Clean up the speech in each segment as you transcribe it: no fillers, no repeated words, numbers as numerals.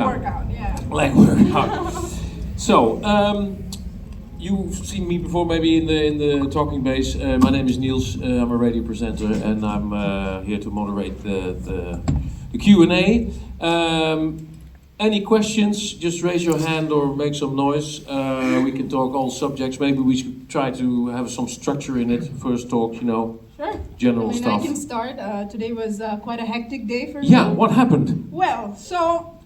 Workout, yeah. Like workout. So, you've seen me before, maybe in the talking bass. My name is Niels. I'm a radio presenter, and I'm here to moderate the Q&A. Any questions? Just raise your hand or make some noise. We can talk all subjects. Maybe we should try to have some structure in it. First talk, Sure. general stuff. I can start. Today was quite a hectic day for me. Yeah, what happened? Well, so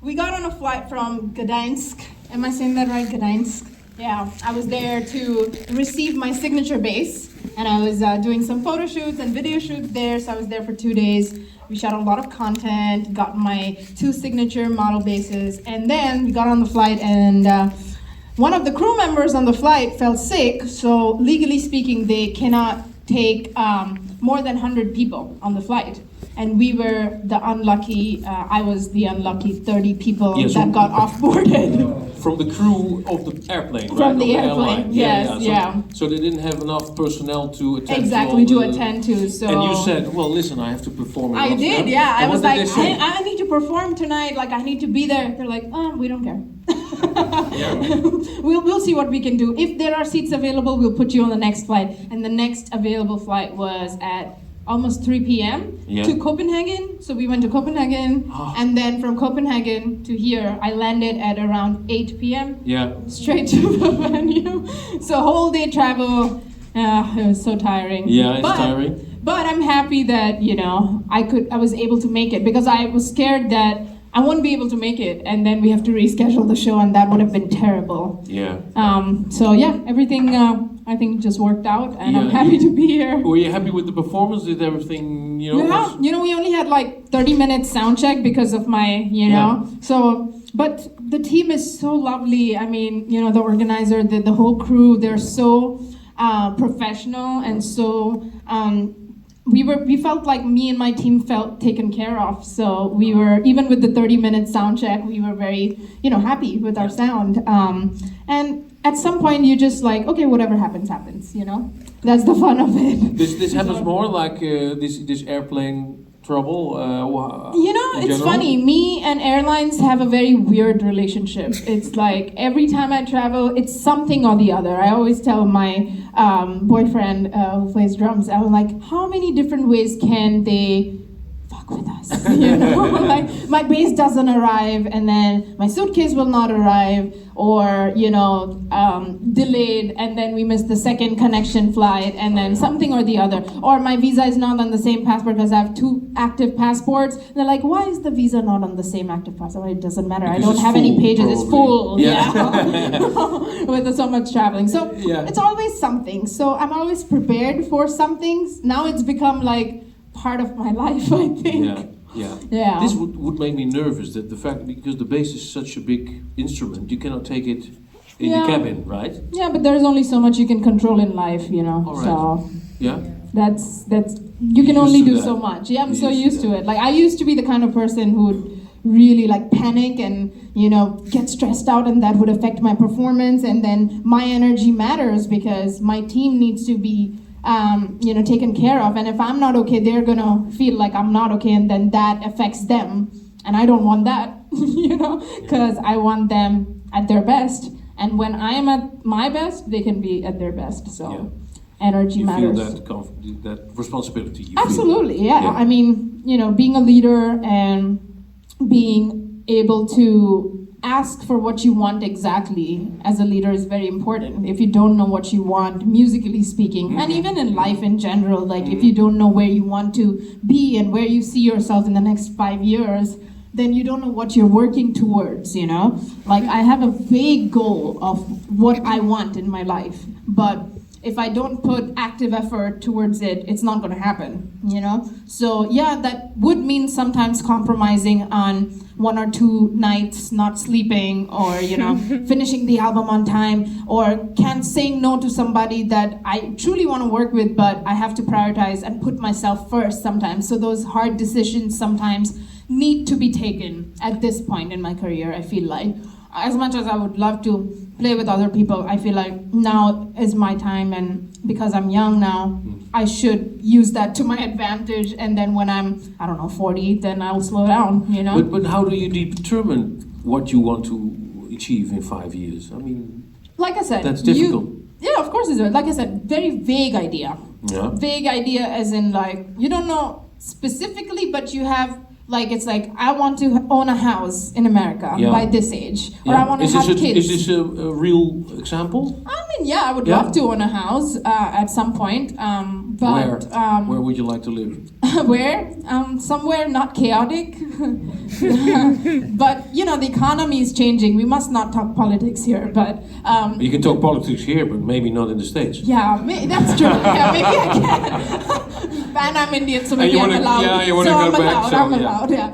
we got on a flight from Gdańsk. Am I saying that right? Gdańsk? Yeah, I was there to receive my signature bass, and I was doing some photo shoots and video shoots there, so I was there for 2 days. We shot a lot of content, got my 2 signature model basses, and then we got on the flight, and one of the crew members on the flight fell sick, so legally speaking, they cannot take more than 100 people on the flight. And we were the unlucky, I was the unlucky 30 people that got off-boarded. From the crew of the airplane, right? From the airplane, yes. So they didn't have enough personnel to attend exactly, to, attend to, so... And you said, well, listen, I have to perform. I did, yeah. I was like, I need to perform tonight, like, I need to be there. They're like, we don't care. We'll see what we can do. If there are seats available, we'll put you on the next flight. And the next available flight was at almost 3 p.m. To Copenhagen. So we went to Copenhagen, and then from Copenhagen to here, I landed at around 8 p.m. Straight to the venue. So whole day travel. It was so tiring. Yeah, it's tiring. But I'm happy that I was able to make it, because I was scared that I won't be able to make it, and then we have to reschedule the show, and that would have been terrible. Yeah. So yeah, everything I think just worked out, and I'm happy to be here. Were you happy with the performance? Did everything, Yeah, we only had like 30 minutes sound check because of my, So, but the team is so lovely. I mean, the organizer, the whole crew, they're so professional, and so we felt like me and my team felt taken care of. So we were, even with the 30-minute sound check, we were very, happy with our sound. And at some point you just like, okay, whatever happens, happens, That's the fun of it. This happens more like this airplane trouble? It's funny. Me and airlines have a very weird relationship. It's like every time I travel, it's something or the other. I always tell my boyfriend who plays drums, I'm like, how many different ways can they fuck with us? Like my bass doesn't arrive, and then my suitcase will not arrive, or delayed, and then we miss the second connection flight, and then something or the other, or my visa is not on the same passport because I have 2 active passports. And they're like, why is the visa not on the same active passport? It doesn't matter. Because I don't have any pages. Probably. It's full. With so much traveling. So it's always something. So I'm always prepared for some things. Now it's become like part of my life, I think. Yeah. This would make me nervous, that the fact, because the bass is such a big instrument, you cannot take it in the cabin, right? Yeah, but there's only so much you can control in life, All right. So that's you can You're only do that. so much. Yeah, I'm so used to it. Like I used to be the kind of person who would really like panic and get stressed out, and that would affect my performance. And then my energy matters because my team needs to be taken care of, and if I'm not okay, they're gonna feel like I'm not okay, and then that affects them, and I don't want that, because I want them at their best, and when I am at my best, they can be at their best. So energy matters. You feel that responsibility. Absolutely, yeah. I mean, being a leader and being able to ask for what you want exactly as a leader is very important. If you don't know what you want, musically speaking, and even in life in general, like if you don't know where you want to be and where you see yourself in the next 5 years, then you don't know what you're working towards, Like I have a vague goal of what I want in my life, but if I don't put active effort towards it, it's not gonna happen, So that would mean sometimes compromising on 1 or 2 nights not sleeping, or finishing the album on time, or saying no to somebody that I truly want to work with, but I have to prioritize and put myself first sometimes. So those hard decisions sometimes need to be taken at this point in my career, I feel like. as much as I would love to play with other people, I feel like now is my time, and because I'm young now, I should use that to my advantage. And then when I'm, I don't know, 40, then I'll slow down, you know? But how do you determine what you want to achieve in 5 years? I mean, like I said, that's difficult. Yeah, of course it's like I said, very vague idea. Yeah. Vague idea as in like, you don't know specifically, but you have, like, it's like, I want to own a house in America by this age, or I want to have kids. Is this a real example? I mean, yeah, I would love to own a house at some point, but... Where would you like to live? Where? Somewhere not chaotic. But, you know, the economy is changing. We must not talk politics here, but... You can talk politics here, but maybe not in the States. Yeah, that's true. Yeah, maybe I can. And I'm Indian, so maybe I'm allowed. Yeah, you want to go back. I'm allowed, yeah.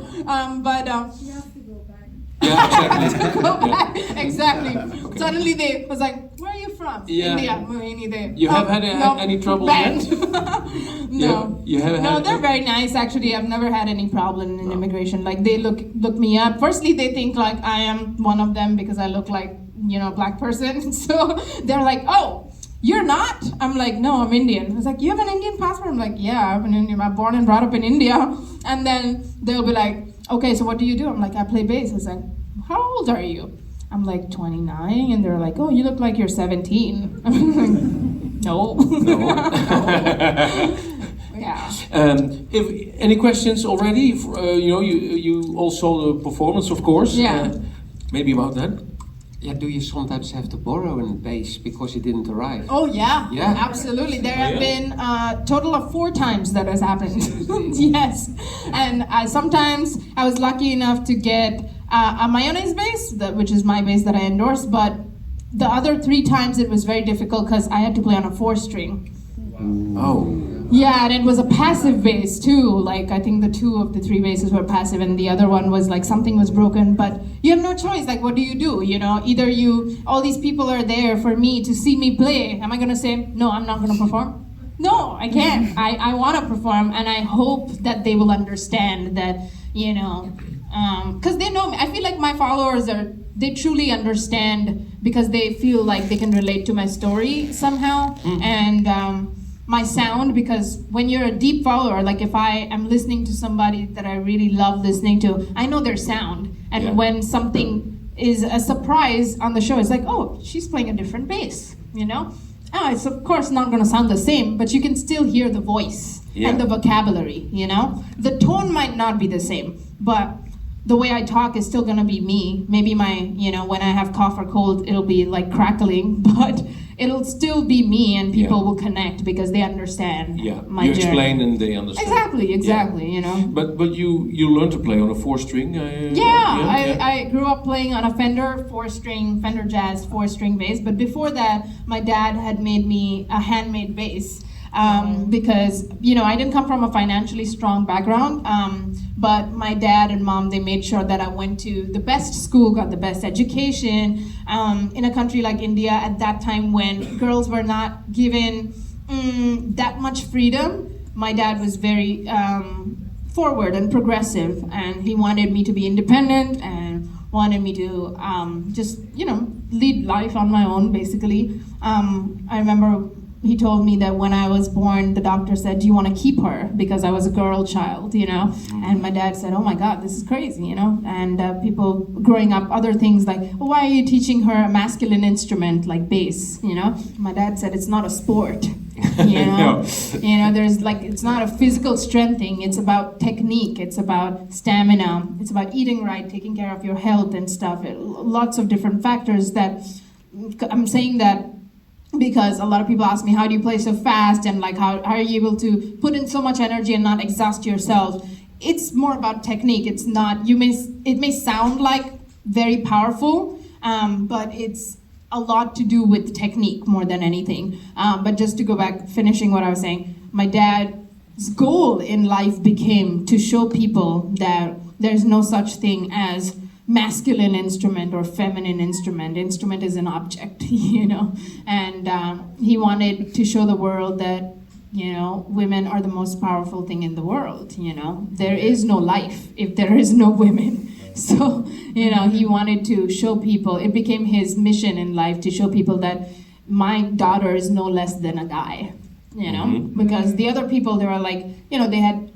But... She has to go back. Yeah, exactly. Go back. Exactly. Okay. Suddenly they was like, where are you from? Yeah. India, Mohini there. You have had any trouble banned. yet? No. You haven't had They're very nice actually. I've never had any problem in immigration. Like they look me up. Firstly, they think like I am one of them because I look like, you know, a black person. So they're like, oh, you're not? I'm like, no, I'm Indian. I was like, you have an Indian passport? I'm like, yeah, I'm an Indian. I'm born and brought up in India. And then they'll be like, okay, so what do you do? I'm like, I play bass. I was like, how old are you? I'm like 29, and they're like, oh, you look like you're 17. I'm like, no. Yeah. If any questions already? You know, you all saw the performance, of course. Yeah. Maybe about that. Yeah, do you sometimes have to borrow a bass because it didn't arrive? Oh yeah, Yeah. absolutely. There have been a total of 4 times that has happened. Yes, and sometimes I was lucky enough to get a mayonnaise bass, which is my bass that I endorse. But the other 3 times it was very difficult because I had to play on a 4-string. Oh. Yeah, and it was a passive bass too. Like I think the 2 of the 3 basses were passive, and the other one was like something was broken. But you have no choice. Like, what do? You know, either all these people are there for me to see me play. Am I gonna say no? I'm not gonna perform. No, I can't. I want to perform, and I hope that they will understand that. You know, because they know me. I feel like my followers they truly understand because they feel like they can relate to my story somehow, and. My sound, because when you're a deep follower, like if I am listening to somebody that I really love listening to, I know their sound. And when something is a surprise on the show, it's like, oh, she's playing a different bass, you know? Oh, it's of course not gonna sound the same, but you can still hear the voice and the vocabulary, you know? The tone might not be the same, but the way I talk is still gonna be me. Maybe when I have cough or cold, it'll be like crackling, but it'll still be me, and people will connect because they understand my you journey. explain and they understand. Exactly, you know. But you learned to play on a 4-string. I grew up playing on a Fender Jazz 4-string bass, but before that, my dad had made me a handmade bass. Because I didn't come from a financially strong background, but my dad and mom, they made sure that I went to the best school, got the best education in a country like India at that time when girls were not given that much freedom. My dad was very forward and progressive, and he wanted me to be independent and wanted me to just lead life on my own, basically. I remember he told me that when I was born, the doctor said, do you want to keep her? Because I was a girl child, And my dad said, oh my God, this is crazy, And people growing up, other things like, well, why are you teaching her a masculine instrument like bass, My dad said, it's not a sport, No. There's it's not a physical strength thing. It's about technique. It's about stamina. It's about eating right, taking care of your health and stuff. Lots of different factors that I'm saying that because a lot of people ask me, how do you play so fast, and how are you able to put in so much energy and not exhaust yourself? It's more about technique. It's not, it may sound like very powerful, but it's a lot to do with technique more than anything. But just to go back, finishing what I was saying, my dad's goal in life became to show people that there's no such thing as masculine instrument or feminine instrument. Instrument is an object, and he wanted to show the world that women are the most powerful thing in the world. There is no life if there is no women. So, he wanted to show people, it became his mission in life to show people that my daughter is no less than a guy, because the other people, they were like, they had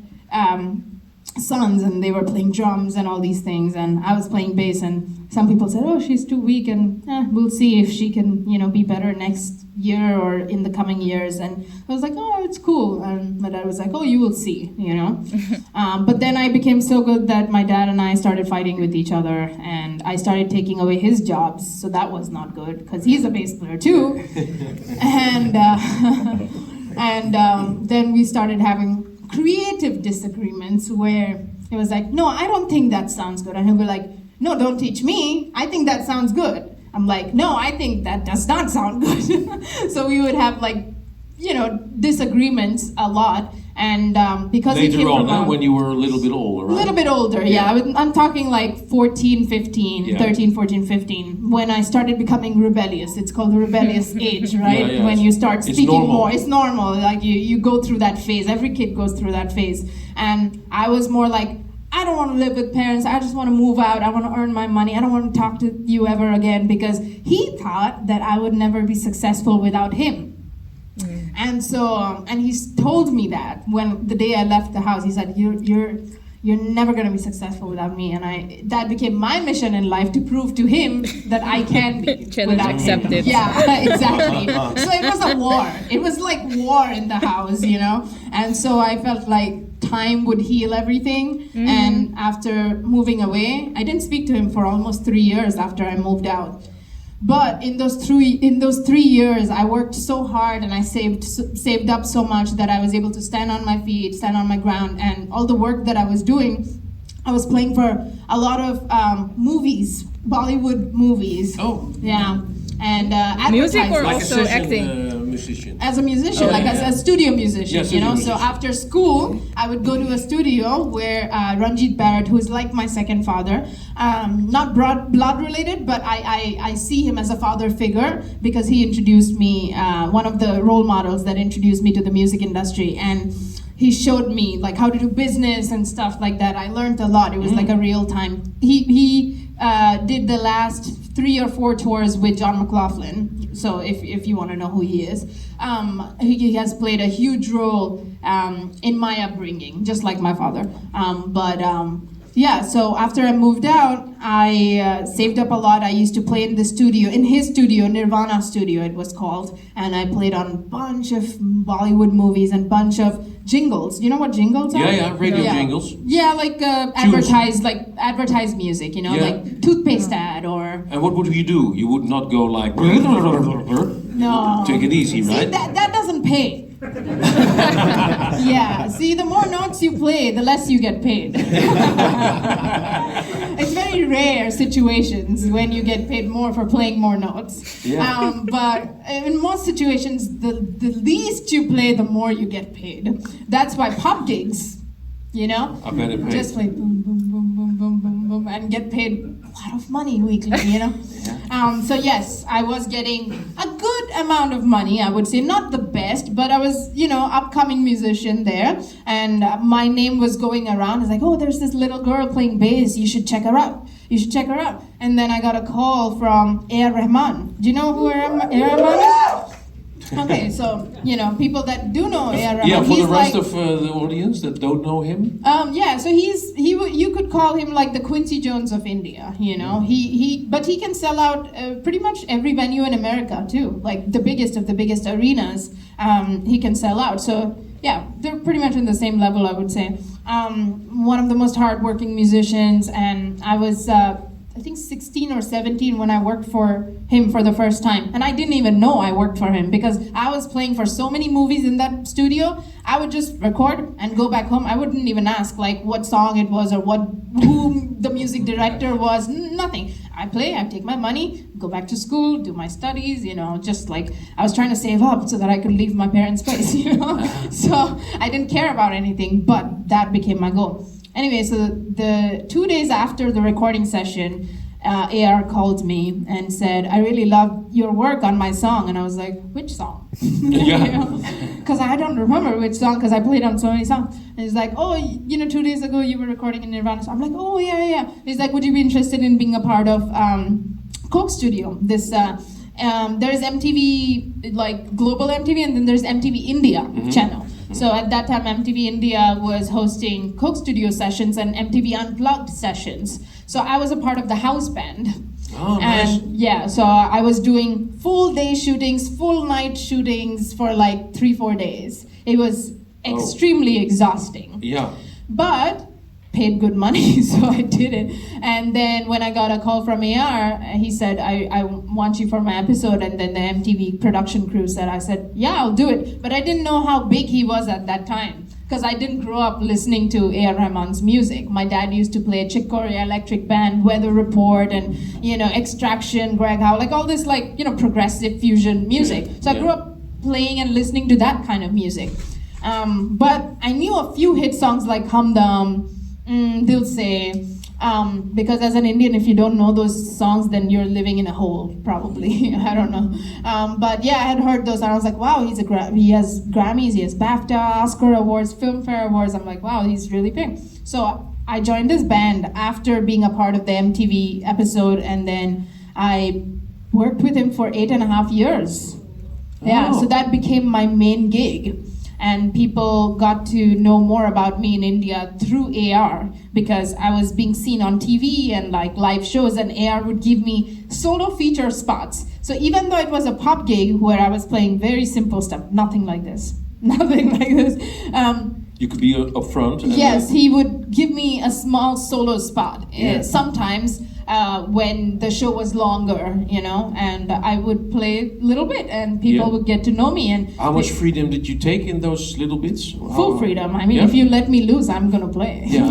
sons and they were playing drums and all these things, and I was playing bass, and some people said, oh, she's too weak, and we'll see if she can, be better next year or in the coming years. And I was like, oh, it's cool. And my dad was like, oh, you will see, But then I became so good that my dad and I started fighting with each other, and I started taking away his jobs, so that was not good, because he's a bass player too. And then we started having creative disagreements where it was like, no, I don't think that sounds good. And he'll be like, no, don't teach me. I think that sounds good. I'm like, no, I think that does not sound good. So we would have disagreements a lot. And because later he came on, from when you were a little bit older, right? A little bit older, yeah. I'm talking like 14, 15, 13, 14, 15, when I started becoming rebellious. It's called the rebellious age, right? When you start speaking more. It's normal. Like you go through that phase. Every kid goes through that phase. And I was more like, I don't want to live with parents. I just want to move out. I want to earn my money. I don't want to talk to you ever again, because he thought that I would never be successful without him. And so, and he told me that when the day I left the house, he said, "You're never gonna be successful without me." And that became my mission in life, to prove to him that I can be. Challenge accepted. Yeah, exactly. So it was a war. It was like war in the house, And so I felt like time would heal everything. And after moving away, I didn't speak to him for almost 3 years after I moved out. But in those 3 years, I worked so hard, and I saved up so much that I was able to stand on my feet, stand on my ground, and all the work that I was doing, I was playing for a lot of movies, Bollywood movies. Oh. Yeah. And music or like also a session, acting? Musician. As a musician, as a studio musician, studio So after school, I would go to a studio where Ranjit Barrett, who is like my second father, not blood related, but I see him as a father figure, because he introduced me, one of the role models that introduced me to the music industry, and he showed me like how to do business and stuff like that. I learned a lot. It was like a real time. He did the last 3 or 4 tours with John McLaughlin. So if you want to know who he is, he has played a huge role in my upbringing, just like my father. So after I moved out, I saved up a lot. I used to play in the studio, in his studio, Nirvana studio it was called, and I played on a bunch of Bollywood movies and bunch of jingles. You know what jingles are? Yeah, radio jingles. Yeah, like advertised music, like toothpaste ad or... And what would you do? You would not go like... No. Take it easy, right? See, that doesn't pay. Yeah, see, the more notes you play, the less you get paid. It's very rare situations when you get paid more for playing more notes. Yeah. But in most situations, the least you play, the more you get paid. That's why pop gigs, I bet it pays. just play boom, boom, boom, boom, boom, boom, boom, and get paid a lot of money weekly, So yes, I was getting a good amount of money, I would say, not the best, but I was, upcoming musician there, and my name was going around. It's like, oh, there's this little girl playing bass, you should check her out. And then I got a call from A.R. Rahman. Do you know who A.R. Rahman is? Okay, so, people that do know A.R. Rahman. Yeah, for the rest of the audience that don't know him. So you could call him like the Quincy Jones of India, but he can sell out pretty much every venue in America too, like the biggest of the biggest arenas, he can sell out. So yeah, they're pretty much in the same level, I would say. One of the most hardworking musicians, and I was I think 16 or 17 when I worked for him for the first time. And I didn't even know I worked for him because I was playing for so many movies in that studio. I would just record and go back home. I wouldn't even ask like what song it was or who the music director was, nothing. I play, I take my money, go back to school, do my studies, just like I was trying to save up so that I could leave my parents' place, So I didn't care about anything, but that became my goal. Anyway, so the 2 days after the recording session, AR called me and said, I really love your work on my song. And I was like, which song? Yeah. Because I don't remember which song, because I played on so many songs. And he's like, oh, 2 days ago you were recording in Nirvana. So I'm like, oh, yeah. He's like, would you be interested in being a part of Coke Studio? This there's MTV, like global MTV, and then there's MTV India channel. So at that time, MTV India was hosting Coke Studio sessions and MTV Unplugged sessions. So I was a part of the house band. Oh, nice. And yeah, so I was doing full day shootings, full night shootings for like 3-4 days. It was extremely exhausting. Yeah. But paid good money, so I did it. And then when I got a call from AR, he said, I want you for my episode. And then the MTV production crew said, I said, yeah, I'll do it. But I didn't know how big he was at that time, because I didn't grow up listening to A.R. Rahman's music. My dad used to play Chick Corea Electric Band, Weather Report, and Extraction, Greg Howe, like all this progressive fusion music. So I grew up playing and listening to that kind of music. But I knew a few hit songs like Humdum, Dil Se, because as an Indian, if you don't know those songs, then you're living in a hole, probably. I don't know. But yeah, I had heard those, and I was like, wow, he has Grammys, he has BAFTA, Oscar Awards, Filmfare Awards. I'm like, wow, he's really big. So I joined this band after being a part of the MTV episode, and then I worked with him for 8.5 years. Yeah, so that became my main gig. And people got to know more about me in India through AR, because I was being seen on TV and like live shows, and AR would give me solo feature spots. So even though it was a pop gig where I was playing very simple stuff, nothing like this. You could be up front. Yes, he would give me a small solo spot. Sometimes when the show was longer, and I would play a little bit, and people would get to know me. And how much freedom did you take in those little bits? Full freedom. I mean, if you let me loose, I'm gonna play. Yeah.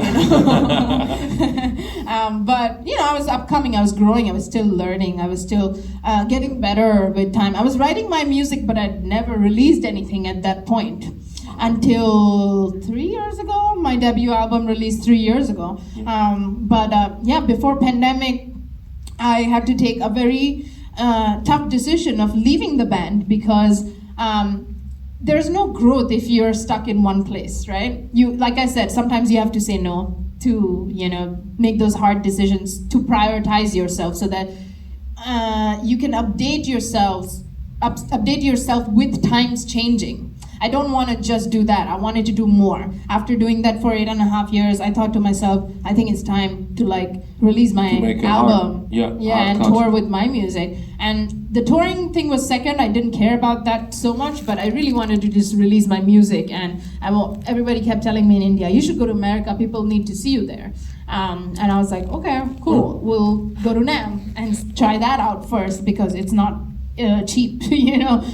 But I was upcoming. I was growing. I was still learning. I was still getting better with time. I was writing my music, but I'd never released anything at that point. Until 3 years ago, my debut album released 3 years ago. Before pandemic, I had to take a very tough decision of leaving the band, because there's no growth if you're stuck in one place, right? Like I said, sometimes you have to say no to, make those hard decisions, to prioritize yourself, so that you can update yourself with times changing. I don't want to just do that. I wanted to do more. After doing that for 8.5 years, I thought to myself, I think it's time to release my album. And tour with my music. And the touring thing was second. I didn't care about that so much, but I really wanted to just release my music. And everybody kept telling me in India, you should go to America. People need to see you there. And I was like, okay, cool. We'll go to NAMM and try that out first, because it's not cheap,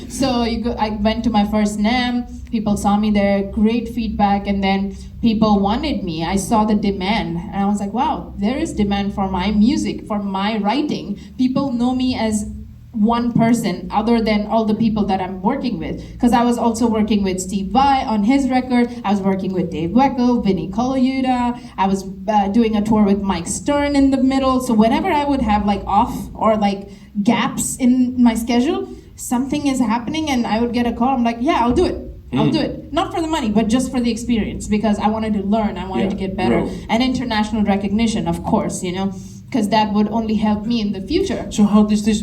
So I went to my first NAMM. People saw me there, great feedback, and then people wanted me. I saw the demand, and I was like, wow, there is demand for my music, for my writing. People know me as one person other than all the people that I'm working with, because I was also working with Steve Vai on his record. I was working with Dave Weckl, Vinny Colaiuta. I was doing a tour with Mike Stern in the middle. So whenever I would have off or gaps in my schedule, something is happening, and I would get a call. I'm like, yeah, I'll do it. I'll do it. Not for the money, but just for the experience, because I wanted to learn. I wanted to get better. And international recognition, of course, because that would only help me in the future. So how does this,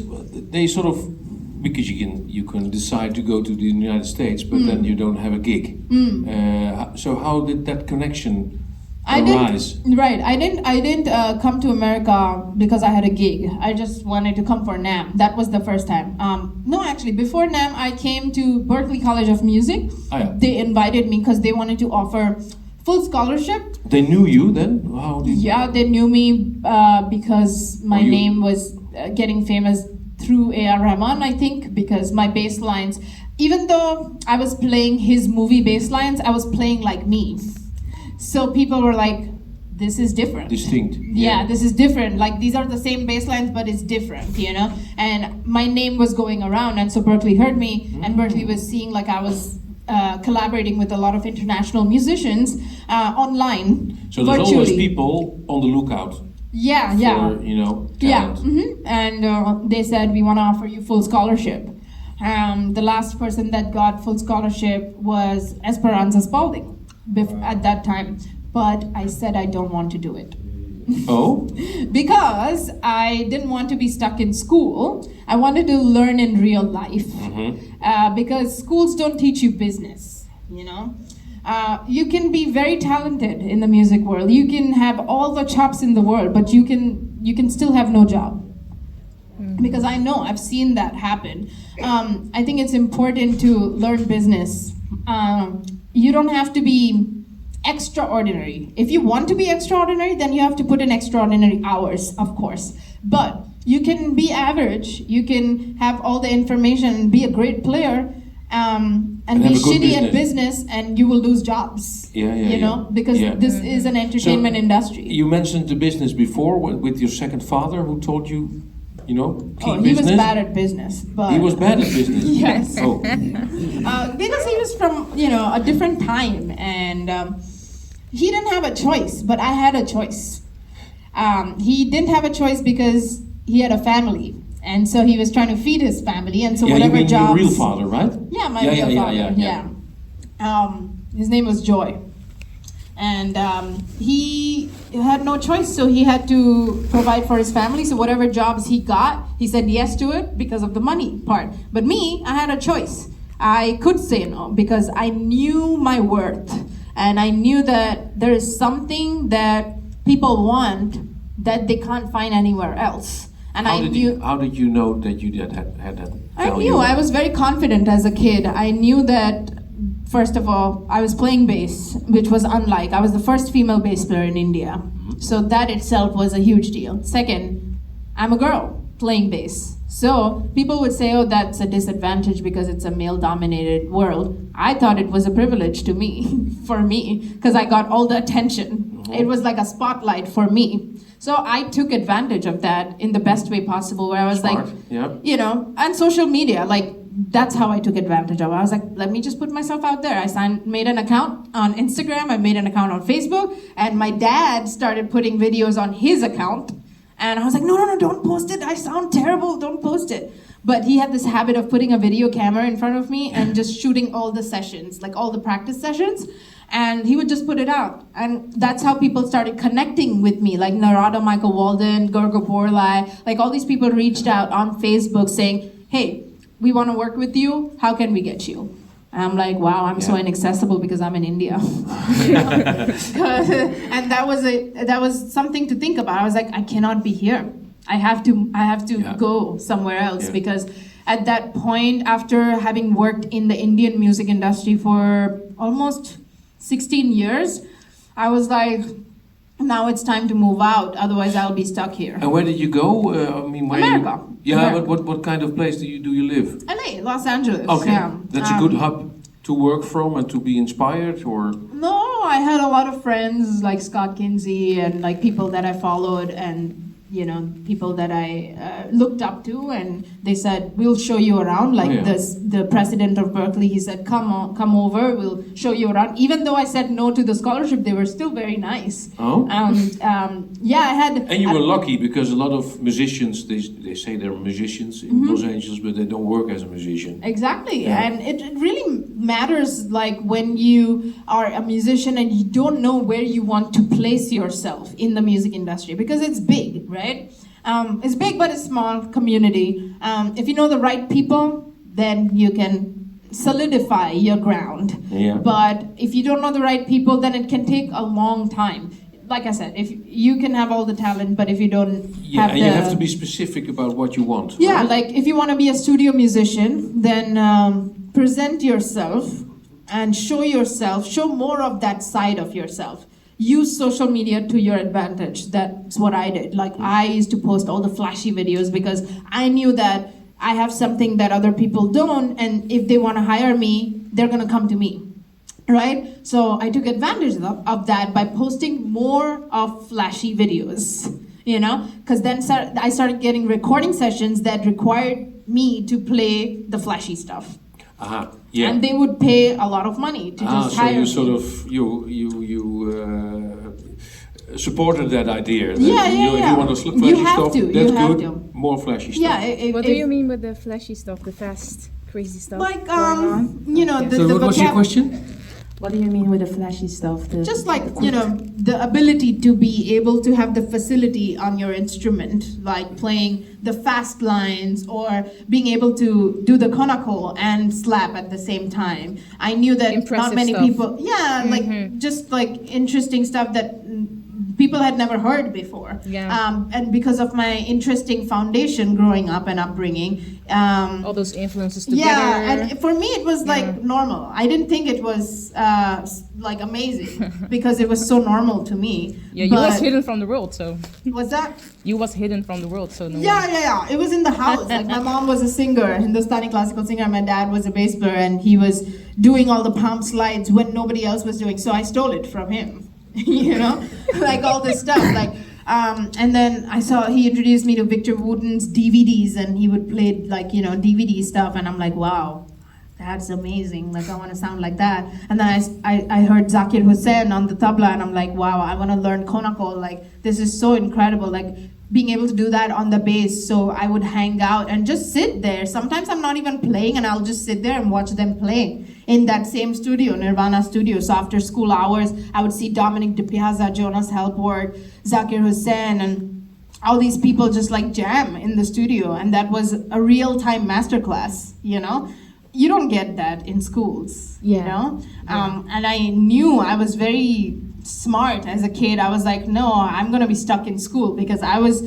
they sort of, because you can decide to go to the United States, but then you don't have a gig. So how did that connection arise? I didn't come to America because I had a gig. I just wanted to come for NAMM. That was the first time. No, actually, before NAMM, I came to Berklee College of Music. Oh, yeah. They invited me because they wanted to offer full scholarship. They knew you then? Yeah, they knew me because my name was getting famous through A.R. Rahman, I think, because my bass lines, even though I was playing his movie bass lines, I was playing like me. So people were like, this is different. Distinct. Yeah, this is different. These are the same bass lines, but it's different, And my name was going around, and so Berklee heard me, and Berklee was seeing I was collaborating with a lot of international musicians online. So there's virtually. always people on the lookout. Yeah, for, you know, talent. And they said we want to offer you full scholarship. The last person that got full scholarship was Esperanza Spalding at that time, but I said I don't want to do it. Oh? Because I didn't want to be stuck in school. I wanted to learn in real life. Because schools don't teach you business, you know? You can be very talented in the music world. You can have all the chops in the world, but you can still have no job. Because I know, I've seen that happen. I think it's important to learn business. You don't have to be extraordinary. If you want to be extraordinary, then you have to put in extraordinary hours, of course. But you can be average. You can have all the information, be a great player, and be shitty at business, and you will lose jobs. You know, because this is an entertainment industry. You mentioned the business before with your second father, who told you, you know, keep he business. was bad at business. But He was bad at business. Yes. Oh. Because he was from, you know, a different time, and he didn't have a choice, but I had a choice. He didn't have a choice because he had a family, and so he was trying to feed his family, and so whatever you mean jobs. your real father, right? Yeah, my real father. Yeah. His name was Joy, and he had no choice, so he had to provide for his family. So whatever jobs he got, he said yes to it because of the money part. But me, I had a choice. I could say no because I knew my worth. And I knew that there is something that people want that they can't find anywhere else. And How did you know that you had that value? I knew. I was very confident as a kid. I knew that, first of all, I was playing bass, which was unlike. I was the first female bass player in India. So that itself was a huge deal. Second, I'm a girl playing bass. So people would say, oh, that's a disadvantage because it's a male-dominated world. I thought it was a privilege to me, for me, because I got all the attention. It was like a spotlight for me. So I took advantage of that in the best way possible, where I was Smart. like, you know, and social media, like, that's how I took advantage of it. I was like, let me just put myself out there. Made an account on Instagram, I made an account on Facebook, and my dad started putting videos on his account. And I was like, no, don't post it. I sound terrible. Don't post it. But he had this habit of putting a video camera in front of me and just shooting all the sessions, like all the practice sessions. And he would just put it out. And that's how people started connecting with me, like Narada Michael Walden, Gorgo Borlai, like all these people reached out on Facebook saying, hey, we want to work with you. How can we get you? And I'm like, wow, I'm so inaccessible because I'm in India. And that was something to think about. I was like, I cannot be here. I have to go somewhere else because at that point, after having worked in the Indian music industry for almost 16 years, I was like, now it's time to move out. Otherwise, I'll be stuck here. And where did you go? I mean, where America. America. But what kind of place do you live? LA, Los Angeles. Okay, Yeah. that's a good hub to work from and to be inspired, or? No, I had a lot of friends like Scott Kinsey and like people that I followed and, you know, people that I looked up to, and they said, we'll show you around. Like the president of Berkeley, he said, come over, we'll show you around. Even though I said no to the scholarship, they were still very nice. Oh? I had... And you were lucky because a lot of musicians, they say they're musicians in Los Angeles, but they don't work as a musician. Exactly, and it really matters, like when you are a musician and you don't know where you want to place yourself in the music industry, because it's big, right? It's big, but it's small community. If you know the right people, then you can solidify your ground. Yeah. But if you don't know the right people, then it can take a long time. Like I said, if you can have all the talent, but if you don't have and you have to be specific about what you want. Yeah, right? like if you want to be a studio musician, then present yourself and show more of that side of yourself. Use social media to your advantage. That's what I did. Like I used to post all the flashy videos because I knew that I have something that other people don't, and if they want to hire me, they're going to come to me. Right? So I took advantage of that by posting more of flashy videos, you know? Because then I started getting recording sessions that required me to play the flashy stuff. Yeah. And they would pay a lot of money to just hire me. So you sort of, supported that idea. That Yeah, you know, yeah. If you want to flashy You have stuff, to, that's you have good. to. More flashy stuff. Yeah. What do you mean with the flashy stuff, the fast, crazy stuff? Like going on? you know, Okay. the So what was your question? What do you mean with the flashy stuff? just like you know the ability to be able to have the facility on your instrument, like playing the fast lines or being able to do the konako and slap at the same time. I knew that not Impressive many stuff. people, like just like interesting stuff that people had never heard before. Yeah. And because of my interesting foundation growing up and upbringing, All those influences together. yeah, and for me it was like normal. I didn't think it was like amazing because it was so normal to me. Yeah, you was But- hidden from the world, so Was that? you was hidden from the world, so no. Yeah. It was in the house. Like my mom was a singer, Hindustani classical singer. My dad was a bass player, and he was doing all the palm slides when nobody else was doing. So I stole it from him. You know, like all this stuff. Like, and then I saw he introduced me to Victor Wooten's DVDs, and he would play like DVD stuff, and I'm like, wow. That's amazing. Like I want to sound like that. And then I heard Zakir Hussain on the tabla, and I'm like, wow, I want to learn konako. Like this is so incredible. Like being able to do that on the bass. So I would hang out and just sit there. Sometimes I'm not even playing, and I'll just sit there and watch them play in that same studio, Nirvana studio. So after school hours, I would see Dominic DePiazza, Jonas Helpworth, Zakir Hussain, and all these people just like jam in the studio. And that was a real-time masterclass, you know? You don't get that in schools, you know? And I knew I was very smart as a kid. I was like, no, I'm gonna be stuck in school because I was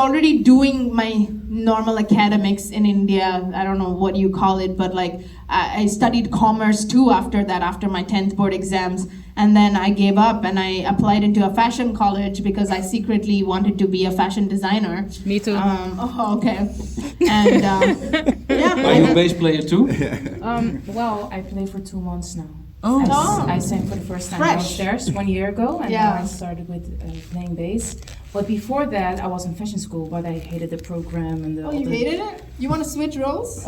already doing my normal academics in India. I don't know what you call it, but like I studied commerce too after that, after my 10th board exams. And then I gave up and I applied into a fashion college because I secretly wanted to be a fashion designer. Me too. Okay. And Are you a bass player too? Well, I play for 2 months now. Oh. I sang for the first time Fresh. downstairs 1 year ago, and Yeah. now I started with playing bass. But before that, I was in fashion school, but I hated the program and the. Oh, you hated it? You want to switch roles?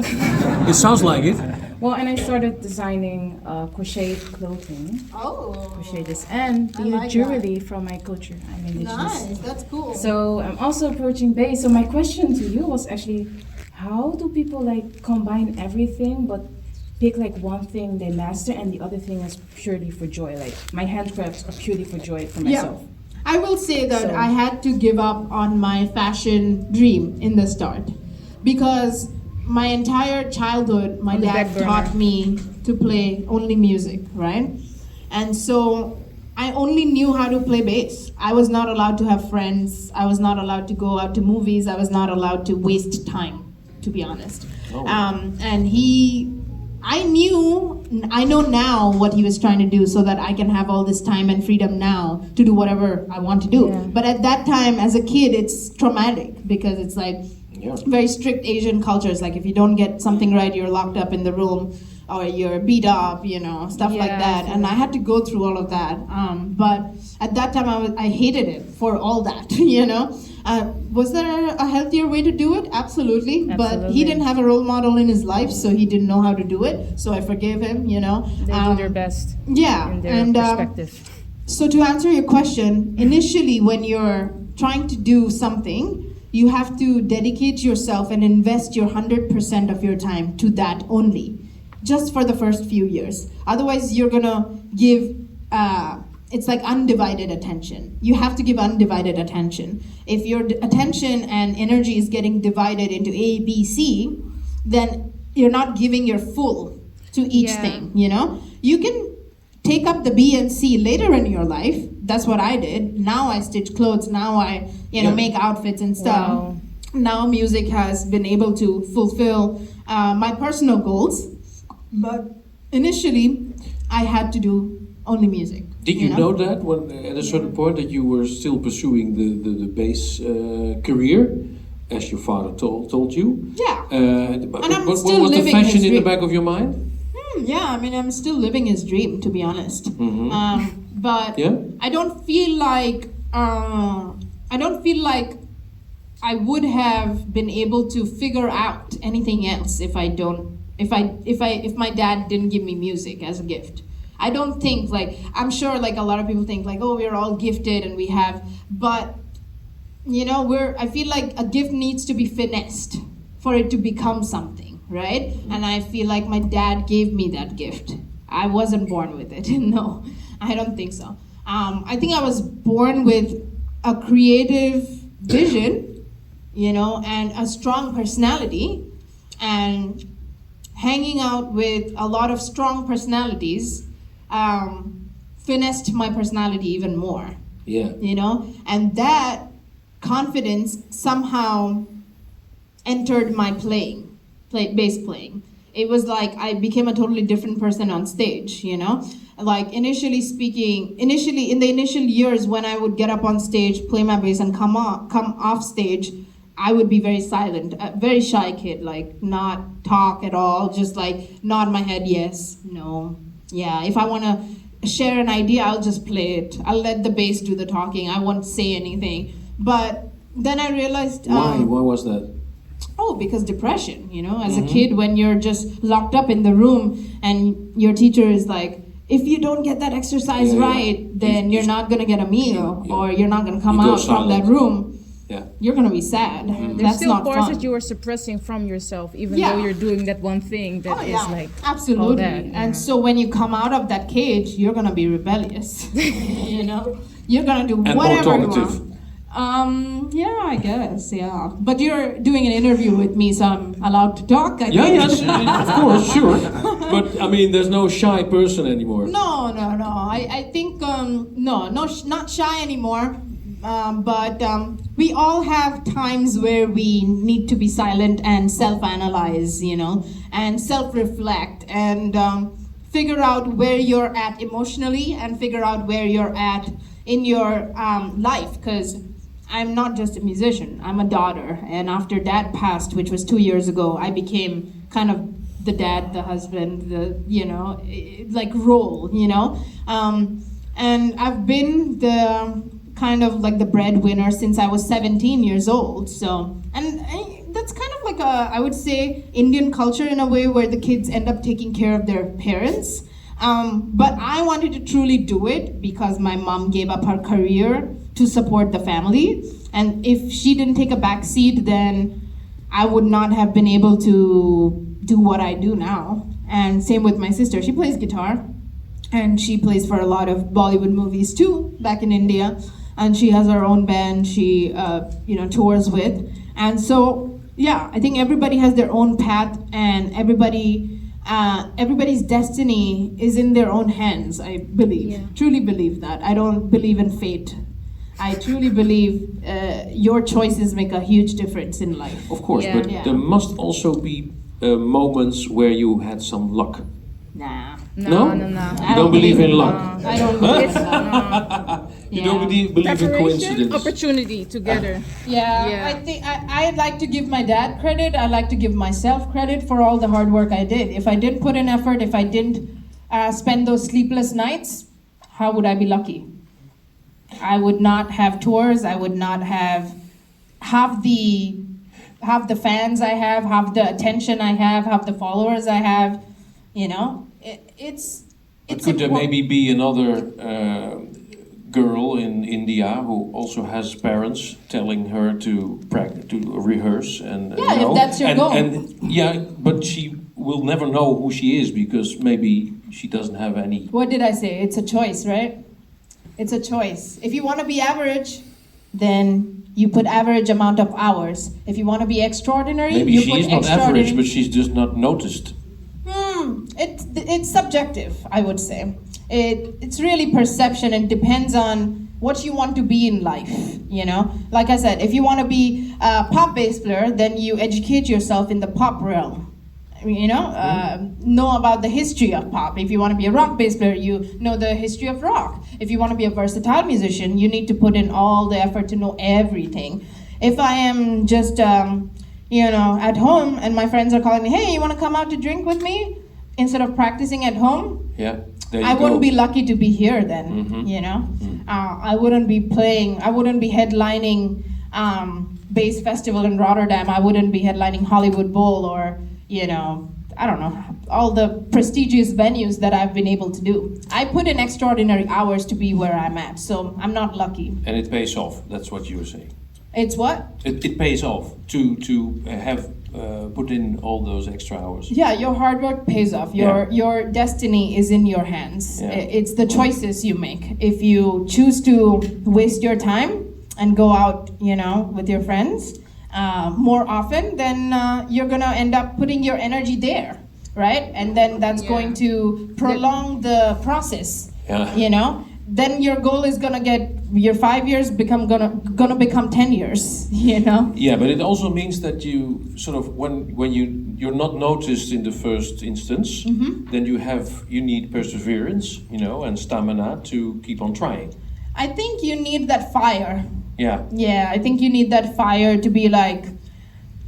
It sounds like it. Well, and I started designing crocheted clothing, Oh. crocheted, and I the like jewelry from my culture. I'm indigenous. Nice, that's cool. So I'm also approaching bass. So my question to you was actually, how do people like combine everything but pick like one thing they master and the other thing is purely for joy? Like my handcrafts are purely for joy for myself. I will say that So- I had to give up on my fashion dream in the start because my entire childhood, my On the dad back burner. taught me to play only music, right? And so I only knew how to play bass. I was not allowed to have friends. I was not allowed to go out to movies. I was not allowed to waste time, to be honest. Oh. And I know now what he was trying to do so that I can have all this time and freedom now to do whatever I want to do. Yeah. But at that time, as a kid, it's traumatic because it's like Yeah. very strict Asian cultures. Like if you don't get something right, you're locked up in the room or you're beat up, stuff like Yeah, that. And I had to go through all of that. But at that time, I hated it for all that, Was there a healthier way to do it? Absolutely. But he Absolutely. didn't have a role model in his life, so he didn't know how to do it. So I forgave him, They do their best Yeah. in their And perspective. so to answer your question, initially when you're trying to do something, you have to dedicate yourself and invest your 100% of your time to that only, just for the first few years. Otherwise, you're gonna give, it's like undivided attention. You have to give undivided attention. If your attention and energy is getting divided into A, B, C, then you're not giving your full to each Yeah. thing, You can take up the B and C later in your life. That's what I did. Now I stitch clothes. Now I, Yeah. make outfits and stuff. Wow. Now music has been able to fulfill my personal goals. But initially, I had to do only music. Did you know that when at a certain point that you were still pursuing the bass career, as your father told you? Yeah. But And I'm what still was the living fashion his in the dream. back of your mind? Yeah, I mean, I'm still living his dream, to be honest. But Yeah? I don't feel like I would have been able to figure out anything else if my dad didn't give me music as a gift. I don't think like, I'm sure like a lot of people think like, oh, we're all gifted and we have, but you know, I feel like a gift needs to be finessed for it to become something, right? And I feel like my dad gave me that gift. I wasn't born with it. No, I don't think so. I think I was born with a creative vision, you know, and a strong personality, and hanging out with a lot of strong personalities finessed my personality even more. Yeah. You know, and that confidence somehow entered my bass playing. It was like I became a totally different person on stage, you know? Like in the initial years when I would get up on stage, play my bass and come off stage, I would be very silent, a very shy kid, like not talk at all, just like nod my head, yes, no, yeah. If I want to share an idea, I'll just play it. I'll let the bass do the talking. I won't say anything. But then I realized... Why was that? Oh, because depression, you know, as a kid, when you're just locked up in the room and your teacher is like, if you don't get that exercise right, then you're not going to get a meal, or you're not going to come out from that room. Yeah. You're going to be sad. There's That's still not parts fun. that you are suppressing from yourself, even though you're doing that one thing that is like absolutely. all that, And so when you come out of that cage, you're going to be rebellious. You know, you're going to do And whatever more you talkative. want. Yeah, I guess, yeah. But you're doing an interview with me, so I'm allowed to talk, I think. Yes, of course, sure. But I mean, there's no shy person anymore. No. I think, not shy anymore. But we all have times where we need to be silent and self-analyze, you know, and self-reflect and figure out where you're at emotionally and figure out where you're at in your life, because I'm not just a musician, I'm a daughter. And after Dad passed, which was 2 years ago, I became kind of the dad, the husband, the, you know, like role, you know. And I've been the kind of like the breadwinner since I was 17 years old. So, that's kind of like I would say, Indian culture in a way where the kids end up taking care of their parents. But I wanted to truly do it because my mom gave up her career to support the family. And if she didn't take a back seat, then I would not have been able to do what I do now. And same with my sister. She plays guitar and she plays for a lot of Bollywood movies too, back in India. And she has her own band she tours with. And so, yeah, I think everybody has their own path, and everybody's destiny is in their own hands, I believe. Yeah. Truly believe that. I don't believe in fate. I truly believe your choices make a huge difference in life. Of course, Yeah. but Yeah. there must also be moments where you had some luck. Nah. No? No. You don't believe in luck? I don't believe in luck. You Yeah. don't believe in Preparation, coincidence? opportunity together. Yeah, Yeah. I think I'd like to give my dad credit. I like to give myself credit for all the hard work I did. If I didn't put in effort, if I didn't spend those sleepless nights, how would I be lucky? I would not have tours. I would not have the fans I have the attention I have the followers I have. You know, it's Could there important. maybe be another girl in India who also has parents telling her to rehearse and Yeah, if that's your goal. and yeah, but she will never know who she is because maybe she doesn't have any. What did I say? It's a choice, right? It's a choice. If you want to be average, then you put average amount of hours. If you want to be extraordinary, Maybe you she put is not extraordinary. average, but she's just not noticed. It's subjective, I would say. It's really perception. It depends on what you want to be in life, you know? Like I said, if you want to be a pop bass player, then you educate yourself in the pop realm. You know about the history of pop. If you want to be a rock bass player, you know the history of rock. If you want to be a versatile musician, you need to put in all the effort to know everything. If I am just, at home and my friends are calling me, hey, you want to come out to drink with me? Instead of practicing at home, Yeah, there you I go. wouldn't be lucky to be here then, you know? I wouldn't be headlining Bass Festival in Rotterdam. I wouldn't be headlining Hollywood Bowl or, I don't know, all the prestigious venues that I've been able to do. I put in extraordinary hours to be where I'm at, so I'm not lucky. And it pays off. That's what you were saying. It's what? It pays off to have put in all those extra hours. Yeah, your hard work pays off. Your destiny is in your hands. Yeah. It's the choices you make. If you choose to waste your time and go out, with your friends more often, then you're gonna end up putting your energy there, right? And then that's going to prolong the process. Yeah. Then your goal is gonna get your 5 years gonna become 10 years. Yeah, but it also means that you sort of when you're not noticed in the first instance, then you need perseverance, and stamina to keep on trying. I think you need that fire. Yeah. Yeah, I think you need that fire to be like,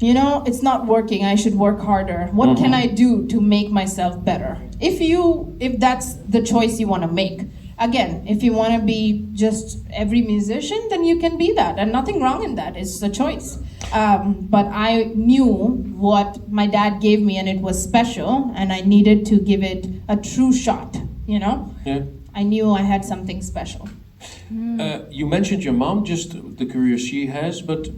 it's not working. I should work harder. What can I do to make myself better? If that's the choice you want to make. Again, if you want to be just every musician, then you can be that, and nothing wrong in that. It's a choice. But I knew what my dad gave me, and it was special, and I needed to give it a true shot. Yeah. I knew I had something special. You mentioned your mom, just the career she has, but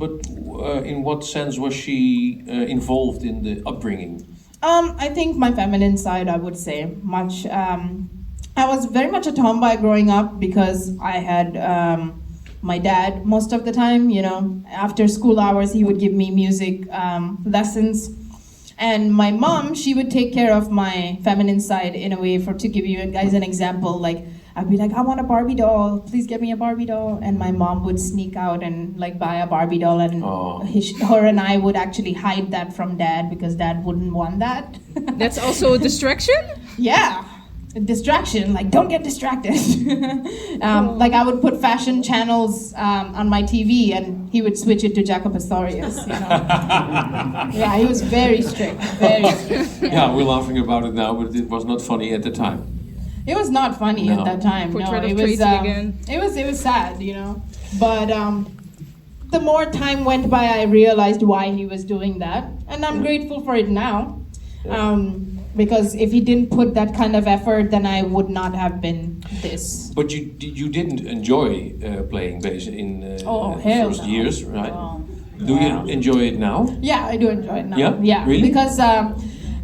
in what sense was she involved in the upbringing? I think my feminine side, I would say, much. I was very much a tomboy growing up because I had my dad most of the time. After school hours, he would give me music lessons. And my mom, she would take care of my feminine side in a way. To give you guys an example, like I'd be like, I want a Barbie doll. Please get me a Barbie doll. And my mom would sneak out and buy a Barbie doll, and her and I would actually hide that from dad because dad wouldn't want that. That's also a distraction? Yeah. Distraction, don't get distracted. I would put fashion channels on my TV, and he would switch it to Jacob Astorius. Yeah, he was very strict, very strict. Yeah, we're laughing about it now, but it was not funny at the time. It was not funny at that time. Portrait No, of it was. Tracy again. It was sad, But the more time went by, I realized why he was doing that, and I'm grateful for it now. Because if he didn't put that kind of effort, then I would not have been this. But you didn't enjoy playing bass in the first years, right? Do you enjoy it now? Yeah, I do enjoy it now. Yeah? Really? Because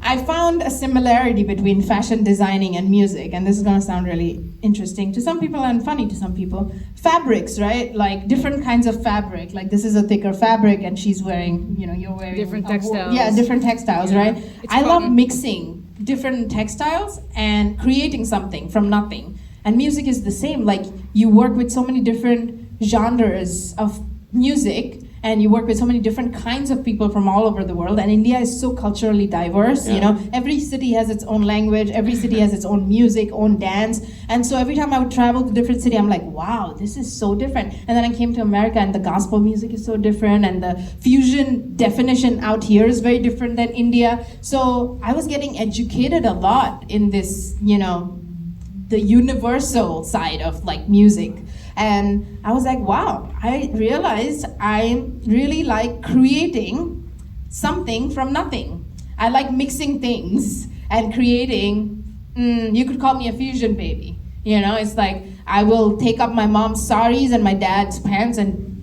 I found a similarity between fashion designing and music, and this is gonna sound really interesting to some people and funny to some people. Fabrics, right? Like different kinds of fabric. Like this is a thicker fabric, and she's wearing, you're wearing Different textiles. Yeah, different textiles, right? It's I love cotton. mixing different textiles and creating something from nothing. And music is the same. Like you work with so many different genres of music, and you work with so many different kinds of people from all over the world, and India is so culturally diverse. Every city has its own language, every city has its own music, own dance, and so every time I would travel to a different city, I'm like, wow, this is so different. And then I came to America, and the gospel music is so different, and the fusion definition out here is very different than India. So I was getting educated a lot in this, the universal side of music. And I was like, wow, I realized I really like creating something from nothing. I like mixing things and creating, you could call me a fusion baby. It's like I will take up my mom's saris and my dad's pants and,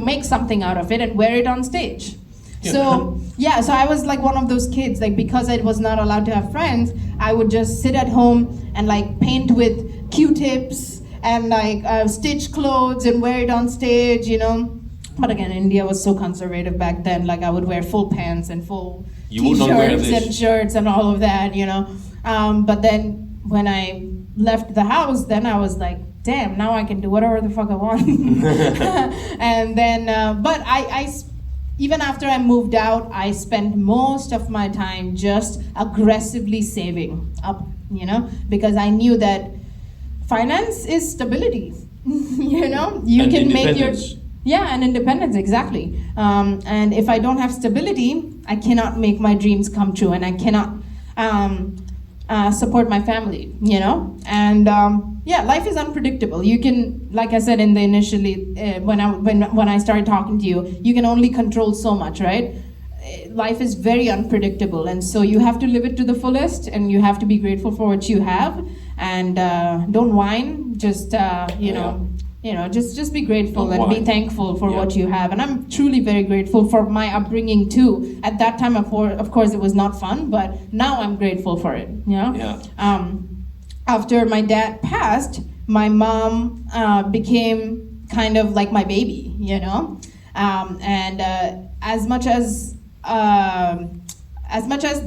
make something out of it and wear it on stage. So I was like one of those kids, because I was not allowed to have friends, I would just sit at home and paint with Q-tips and stitch clothes and wear it on stage, But again, India was so conservative back then. I would wear full pants and full t-shirts and shirts and all of that, But then when I left the house, then I was like, damn, now I can do whatever the fuck I want. And then, but I even after I moved out, I spent most of my time just aggressively saving up, because I knew that finance is stability. You and can make your independence. and independence, exactly. And if I don't have stability, I cannot make my dreams come true, and I cannot support my family. And life is unpredictable. You can, like I said in the initially when I started talking to you, you can only control so much, right? life is very unpredictable, and so you have to live it to the fullest, and you have to be grateful for what you have, and don't whine. Just just be grateful Don't and whine. be thankful for Yeah. what you have. And I'm truly very grateful for my upbringing too. At that time, of course, it was not fun, but now I'm grateful for it. Yeah. After my dad passed, my mom became kind of like my baby, and as much as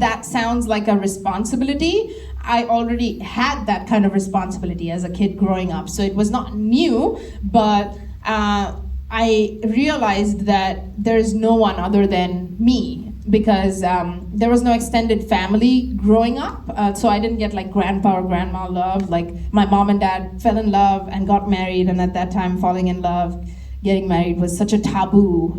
that sounds like a responsibility, I already had that kind of responsibility as a kid growing up. So it was not new, but I realized that there's no one other than me, because there was no extended family growing up. So I didn't get like grandpa or grandma love. Like my mom and dad fell in love and got married, and at that time falling in love, getting married was such a taboo,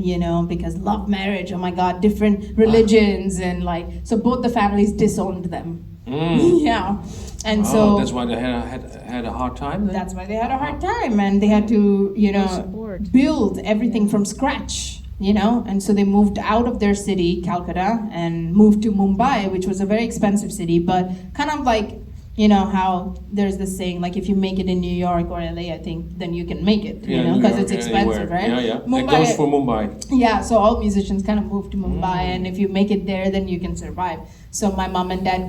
because love marriage, oh my God, different religions, and so both the families disowned them. Yeah, and so that's why they had a hard time then? that's why they had a hard time, and they had to support. build everything from scratch, and so they moved out of their city, Calcutta, and moved to Mumbai, which was a very expensive city, but kind of like how there's this saying, like, if you make it in New York or LA, I think, then you can make it, New because York, it's expensive, anywhere. right? Yeah. Mumbai, It goes for Mumbai. yeah, so all musicians kind of move to Mumbai, and if you make it there, then you can survive. So my mom and dad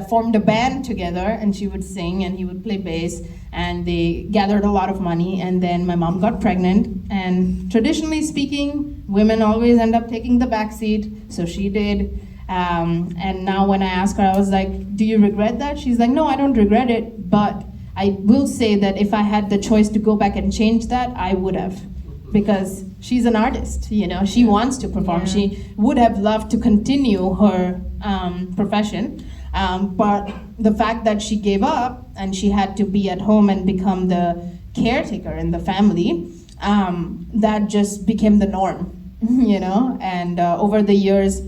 formed a band together, and she would sing and he would play bass, and they gathered a lot of money, and then my mom got pregnant, and traditionally speaking, women always end up taking the back seat, so she did. And now when I ask her, I was like, do you regret that? She's like, no, I don't regret it, but I will say that if I had the choice to go back and change that, I would have. Because she's an artist, she wants to perform. Yeah. She would have loved to continue her profession, but the fact that she gave up and she had to be at home and become the caretaker in the family, that just became the norm, and over the years,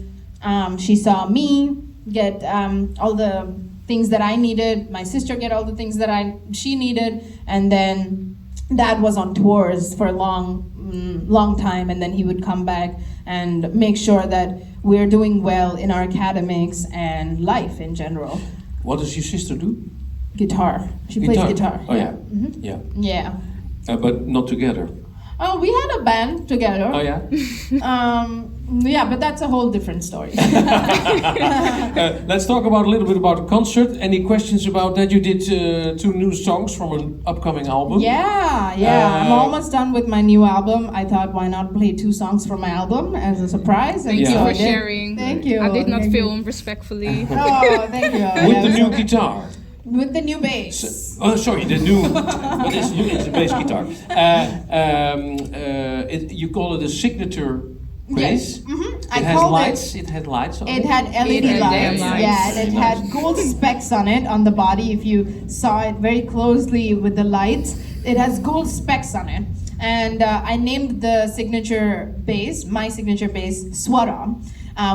she saw me get all the things that I needed, my sister get all the things that she needed, and then Dad was on tours for a long time, and then he would come back and make sure that we're doing well in our academics and life in general. What does your sister do? Guitar. She plays guitar. Oh yeah. Mhm. Yeah. Yeah. But not together. Oh, we had a band together. Oh yeah. Yeah, but that's a whole different story. Let's talk about a little bit about the concert. Any questions about that? You did 2 new songs from an upcoming album. Yeah. I'm almost done with my new album. I thought, why not play 2 songs from my album as a surprise? And Thank so you I for did. sharing. Thank you. I did not Thank you. film respectfully. Oh, thank you. With the new guitar. With the new bass. Oh, sorry, the new. But it's a bass guitar. You call it a signature bass. Yes. Mm-hmm. It has lights. It had lights on it. It had LED It had lights, lights. yeah, and it had gold specks on it on the body. If you saw it very closely with the lights, it has gold specks on it. And I named the signature bass, my signature bass, Swara,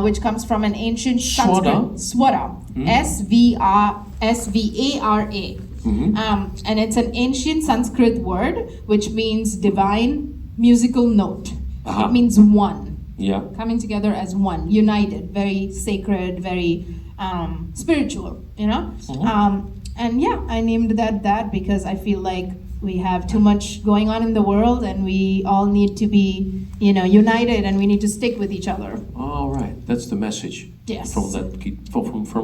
which comes from an ancient Sanskrit. Swara. S-V-A-R-A. And it's an ancient Sanskrit word which means divine musical note. Aha. It means one. Yeah. Coming together as one, united, very sacred, very spiritual, and yeah, I named that because I feel like we have too much going on in the world, and we all need to be, united, and we need to stick with each other. All right, that's the message. Yes. From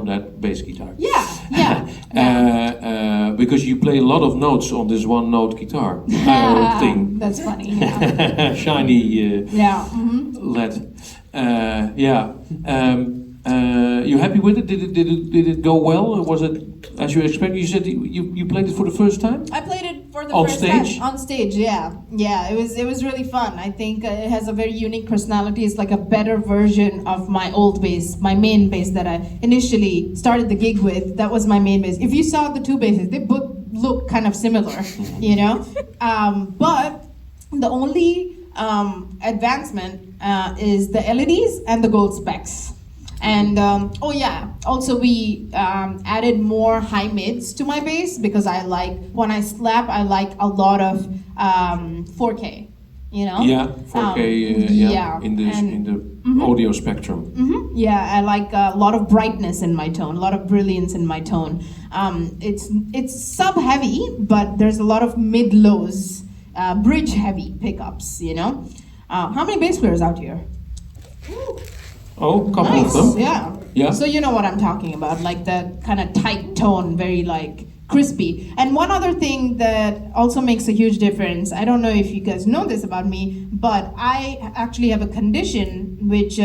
that bass guitar. Yeah. Because you play a lot of notes on this one note guitar thing. That's funny. Yeah. Shiny Yeah. Mm-hmm. LED. You happy with it? Did it go well? Or was it as you expected? You said you played it for the first time. I played it for the On first stage? time on stage. Yeah. It was really fun. I think it has a very unique personality. It's like a better version of my old bass, my main bass that I initially started the gig with. That was my main bass. If you saw the 2 basses, they both look kind of similar, But the only advancement is the LEDs and the gold specs. And also we added more high mids to my bass because when I slap, I like a lot of 4K. you know? Yeah, 4K, in the Mhm. audio spectrum. Yeah, I like a lot of brightness in my tone, a lot of brilliance in my tone. It's sub heavy, but there's a lot of mid lows, bridge heavy pickups. You know, how many bass players out here? Oh, a couple Nice, of them. yeah. Yeah. So you know what I'm talking about, like that kind of tight tone, very like crispy. And one other thing that also makes a huge difference, I don't know if you guys know this about me, but I actually have a condition which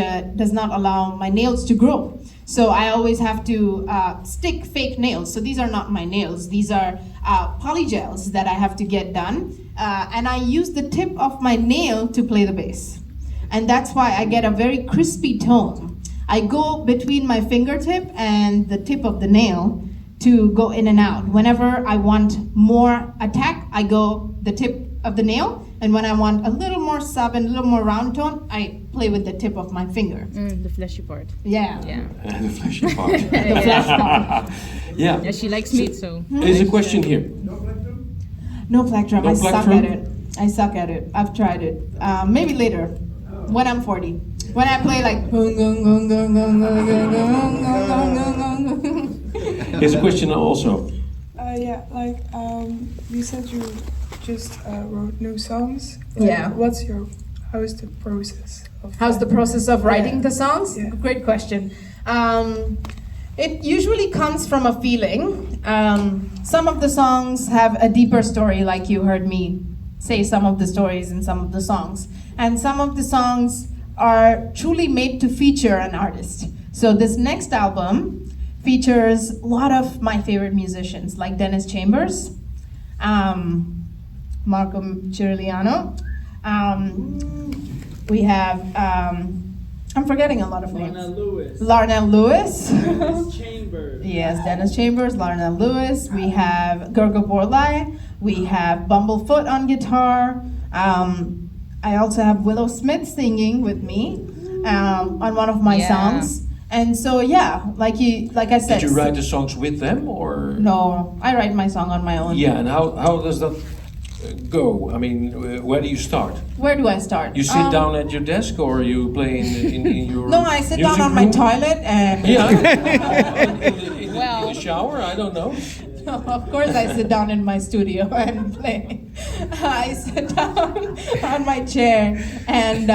does not allow my nails to grow. So I always have to stick fake nails. So these are not my nails, these are polygels that I have to get done. And I use the tip of my nail to play the bass. And that's why I get a very crispy tone. I go between my fingertip and the tip of the nail to go in and out. Whenever I want more attack, I go the tip of the nail, and when I want a little more sub and a little more round tone, I play with the tip of my finger. The fleshy part. Yeah. Yeah. The fleshy part. The flash part. Yeah. Yeah, she likes meat, so. There's a question here. No plectrum. No I suck plectrum? at it. I suck at it. I've tried it. Maybe later, when I'm 40. When I play like. Here's a question also. Yeah, like you said you just wrote new songs. Like, Yeah. How is the process of How's the process of writing Yeah. the songs? Yeah. Great question. It usually comes from a feeling. Some of the songs have a deeper story, like you heard me say some of the stories in some of the songs. And some of the songs are truly made to feature an artist. So this next album features a lot of my favorite musicians, like Dennis Chambers, Marco Cirigliano. We have, I'm forgetting a lot of names. Larnell Lewis. Dennis Chambers. Yes, Dennis Chambers, Larnell Lewis. We have Gergo Borlai. We have Bumblefoot on guitar. I also have Willow Smith singing with me on one of my Yeah. songs. And so yeah, like I said. Did you write the songs with them, or? No, I write my song on my own. Yeah, and how does that go? I mean, where do you start? Where do I start? You sit down at your desk, or you play in your? No, I sit down music on my room? toilet and. Yeah. in Well. the shower, I don't know. Of course, I sit down in my studio and play. I sit down on my chair and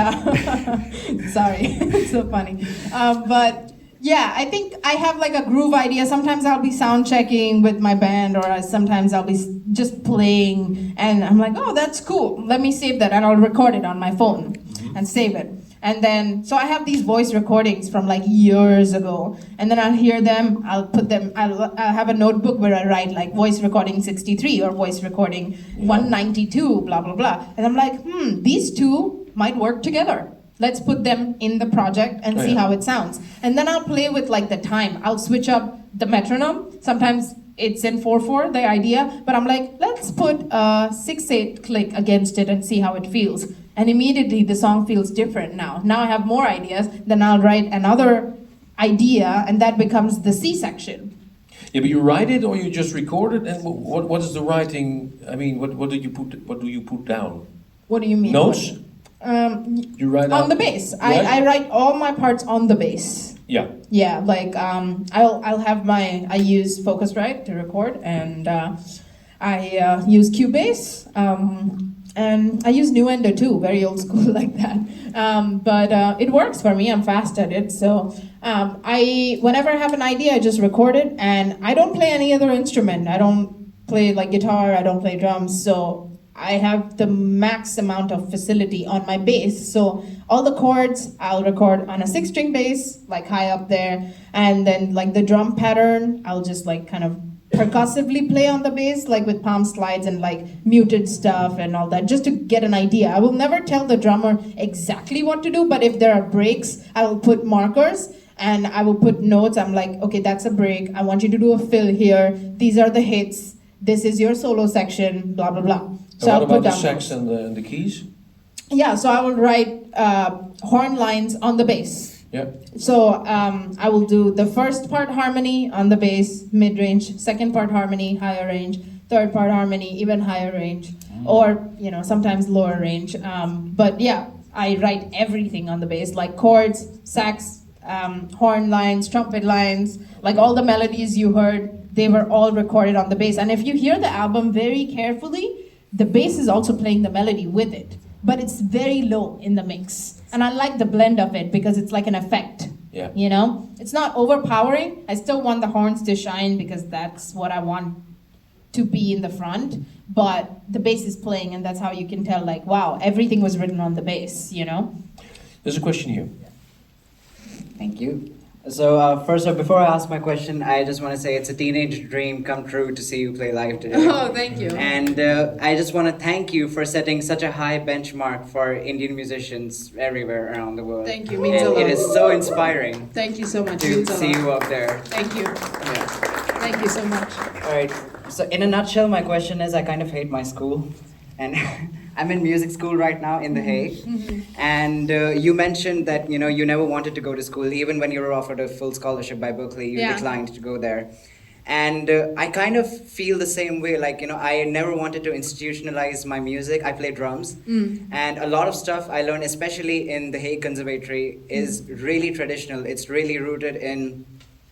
sorry, it's so funny. But yeah, I think I have like a groove idea. Sometimes I'll be sound checking with my band, or sometimes I'll be just playing, and I'm like, oh, that's cool. Let me save that, and I'll record it on my phone and save it. And then, so I have these voice recordings from like years ago, and then I'll hear them, I'll put them, I'll have a notebook where I write like voice recording 63 or voice recording 192, blah, blah, blah. And I'm like, these two might work together. Let's put them in the project and see how it sounds. And then I'll play with like the time. I'll switch up the metronome. Sometimes it's in 4/4, the idea, but I'm like, let's put a 6/8 click against it and see how it feels. And immediately the song feels different now. Now I have more ideas, then I'll write another idea, and that becomes the C section. Yeah, but you write it, or you just record it, and what is the writing? I mean, what do you put down? What do you mean? Notes? You write On out- the bass. Right? I write all my parts on the bass. Yeah. Yeah, like I'll have I use Focusrite to record, and I use Cubase, and I use Nuendo too, very old school like that. But it works for me. I'm fast at it. So whenever I have an idea, I just record it, and I don't play any other instrument. I don't play like guitar. I don't play drums. So I have the max amount of facility on my bass. So all the chords I'll record on a 6-string bass, like high up there, and then like the drum pattern, I'll just like kind of percussively play on the bass, like with palm slides and like muted stuff and all that, just to get an idea. I will never tell the drummer exactly what to do, but if there are breaks, I will put markers and I will put notes. I'm like, okay, that's a break. I want you to do a fill here. These are the hits. This is your solo section, blah, blah, blah. So And I'll what put about the down sax notes. and the keys? Yeah, so I will write horn lines on the bass. Yeah. So I will do the first part harmony on the bass, mid-range, second part harmony, higher range, third part harmony, even higher range, or sometimes lower range. But yeah, I write everything on the bass, like chords, sax, horn lines, trumpet lines, like all the melodies you heard, they were all recorded on the bass. And if you hear the album very carefully, the bass is also playing the melody with it, but it's very low in the mix. And I like the blend of it because it's like an effect. Yeah. It's not overpowering. I still want the horns to shine because that's what I want to be in the front, but the bass is playing, and that's how you can tell, like, wow, everything was written on the bass, There's a question here. Thank you. So first off, before I ask my question, I just want to say it's a teenage dream come true to see you play live today. Oh, thank you. And I just want to thank you for setting such a high benchmark for Indian musicians everywhere around the world. Thank you, means a And lot. it is so inspiring Thank you so much. to Means a see lot. you up there. Thank you. Yeah. Thank you so much. All right. So in a nutshell, my question is, I kind of hate my school, and I'm in music school right now in The Hague. And you mentioned that you never wanted to go to school, even when you were offered a full scholarship by Berkeley, you Yeah. declined to go there. And I kind of feel the same way. Like I never wanted to institutionalize my music. I play drums, and a lot of stuff I learned, especially in the Hague Conservatory, is really traditional. It's really rooted in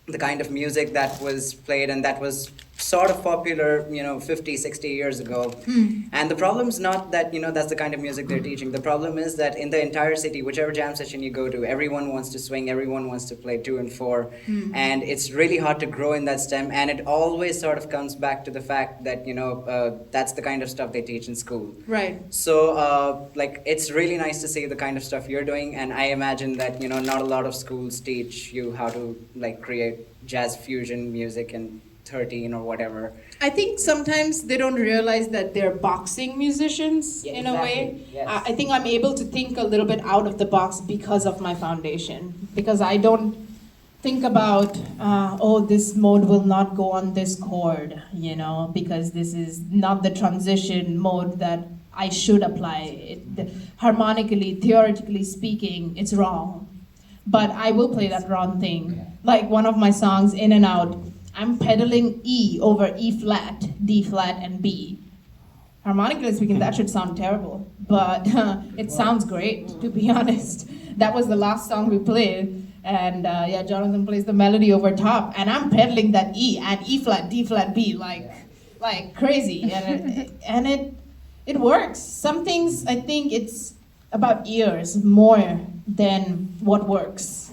the kind of music that was played and that was sort of popular 50, 60 years ago. And the problem is not that that's the kind of music they're teaching. The problem is that in the entire city, whichever jam session you go to, everyone wants to swing, everyone wants to play 2 and 4, and it's really hard to grow in that stem. And it always sort of comes back to the fact that that's the kind of stuff they teach in school. Right. So it's really nice to see the kind of stuff you're doing, and I imagine that not a lot of schools teach you how to create jazz fusion music in 13 or whatever. I think sometimes they don't realize that they're boxing musicians Yeah, in a way. exactly, yes. I think I'm able to think a little bit out of the box because of my foundation. Because I don't think about, this mode will not go on this chord, because this is not the transition mode that I should apply. Harmonically, theoretically speaking, it's wrong. But I will play that wrong thing. Like one of my songs, In and Out, I'm pedaling E over E flat, D flat, and B. Harmonically speaking, that should sound terrible, but it sounds great, to be honest. That was the last song we played, and Jonathan plays the melody over top, and I'm pedaling that E and E flat, D flat, B, like crazy, and it works. Some things, I think it's about ears more than what works.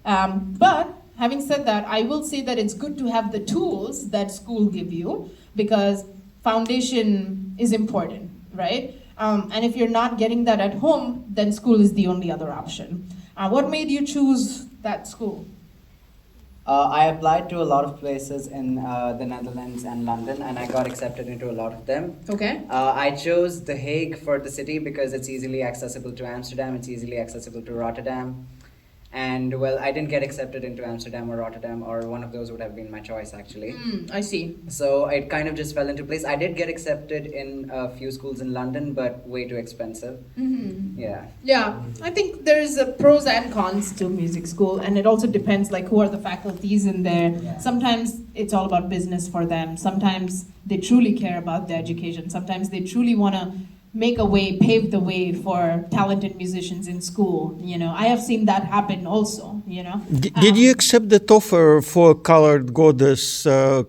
But having said that, I will say that it's good to have the tools that school give you, because foundation is important, right? And if you're not getting that at home, then school is the only other option. What made you choose that school? I applied to a lot of places in the Netherlands and London, and I got accepted into a lot of them. Okay. I chose The Hague for the city because it's easily accessible to Amsterdam, it's easily accessible to Rotterdam. And well, I didn't get accepted into Amsterdam or Rotterdam, or one of those would have been my choice actually. I see. So it kind of just fell into place. I did get accepted in a few schools in London, but way too expensive. Yeah. Yeah, I think there's pros and cons to music school, and it also depends like who are the faculties in there. Yeah. Sometimes it's all about business for them. Sometimes they truly care about their education. Sometimes they truly want to make a way, pave the way for talented musicians in school. I have seen that happen also. Did you accept that offer for colored goddess,